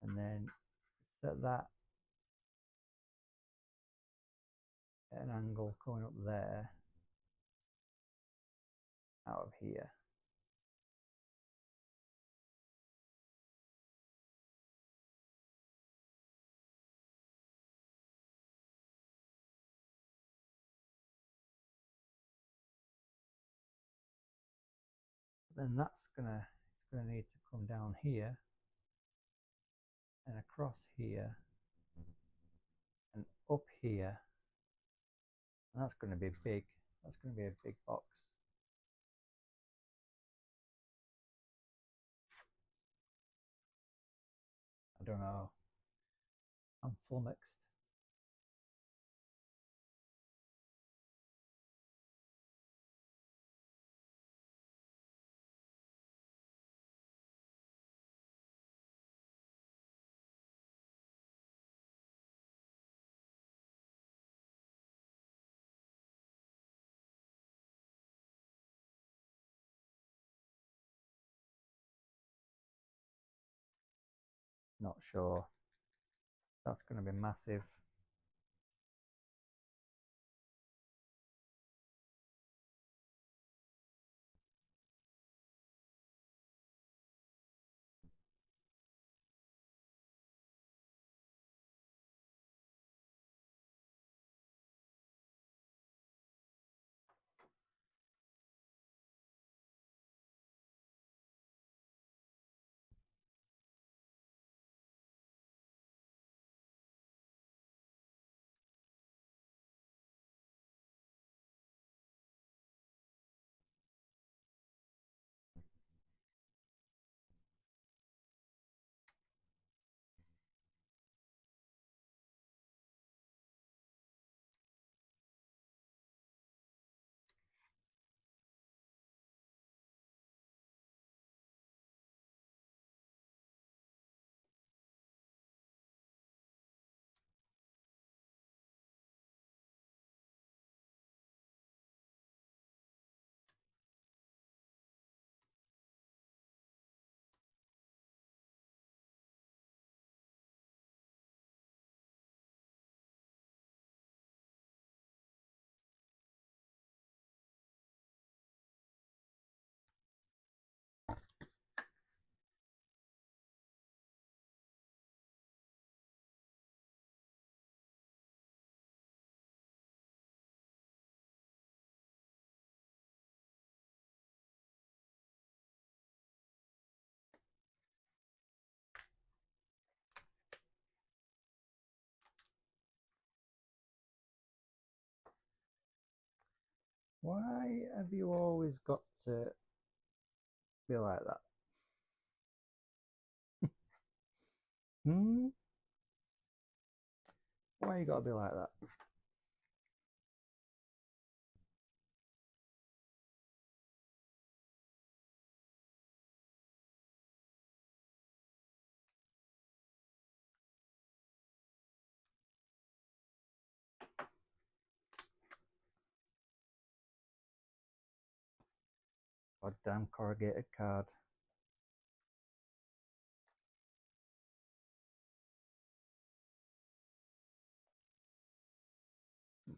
And then set that at an angle coming up there, out of here. Then it's gonna need to come down here and across here and up here. And that's going to be big. That's going to be a big box. I don't know. I'm flummoxed. Not sure. That's going to be massive. Why have you always got to be like that? Hmm? Why you got to be like that? Goddamn corrugated card.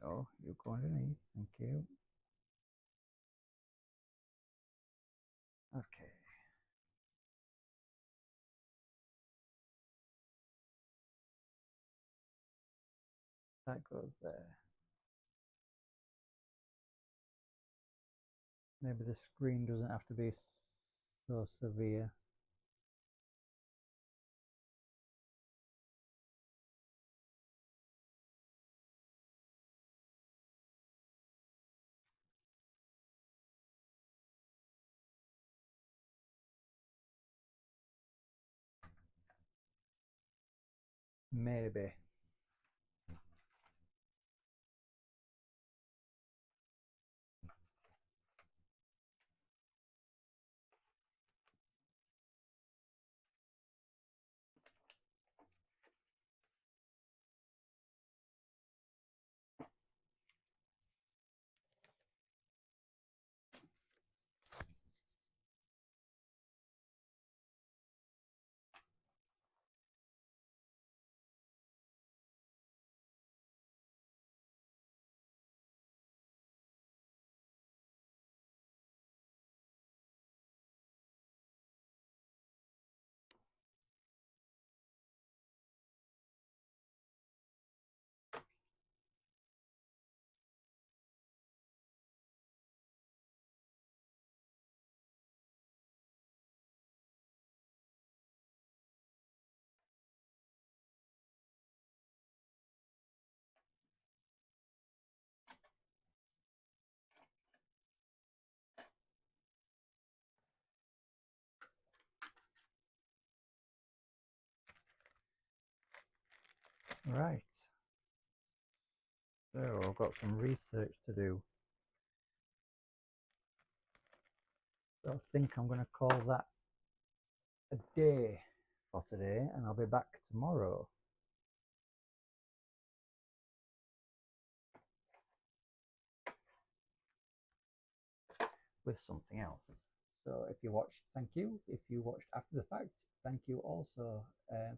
No, you go underneath. Thank you. Okay. That goes there. Maybe the screen doesn't have to be so severe. Maybe. Right. So I've got some research to do. So I think I'm going to call that a day for today, and I'll be back tomorrow. With something else. So if you watched, thank you. If you watched after the fact, thank you also.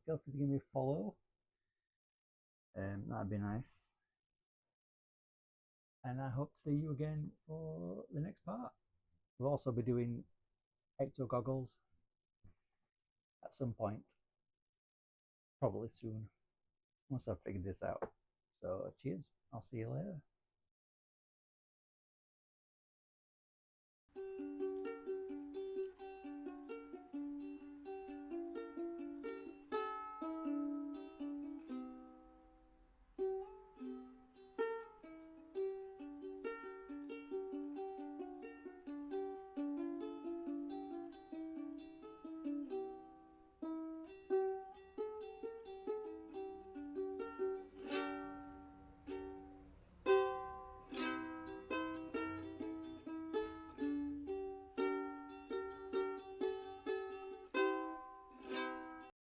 Feel free to give me a follow. That'd be nice. And I hope to see you again for the next part. We'll also be doing Ecto goggles at some point, probably soon, once I've figured this out. So cheers, I'll see you later.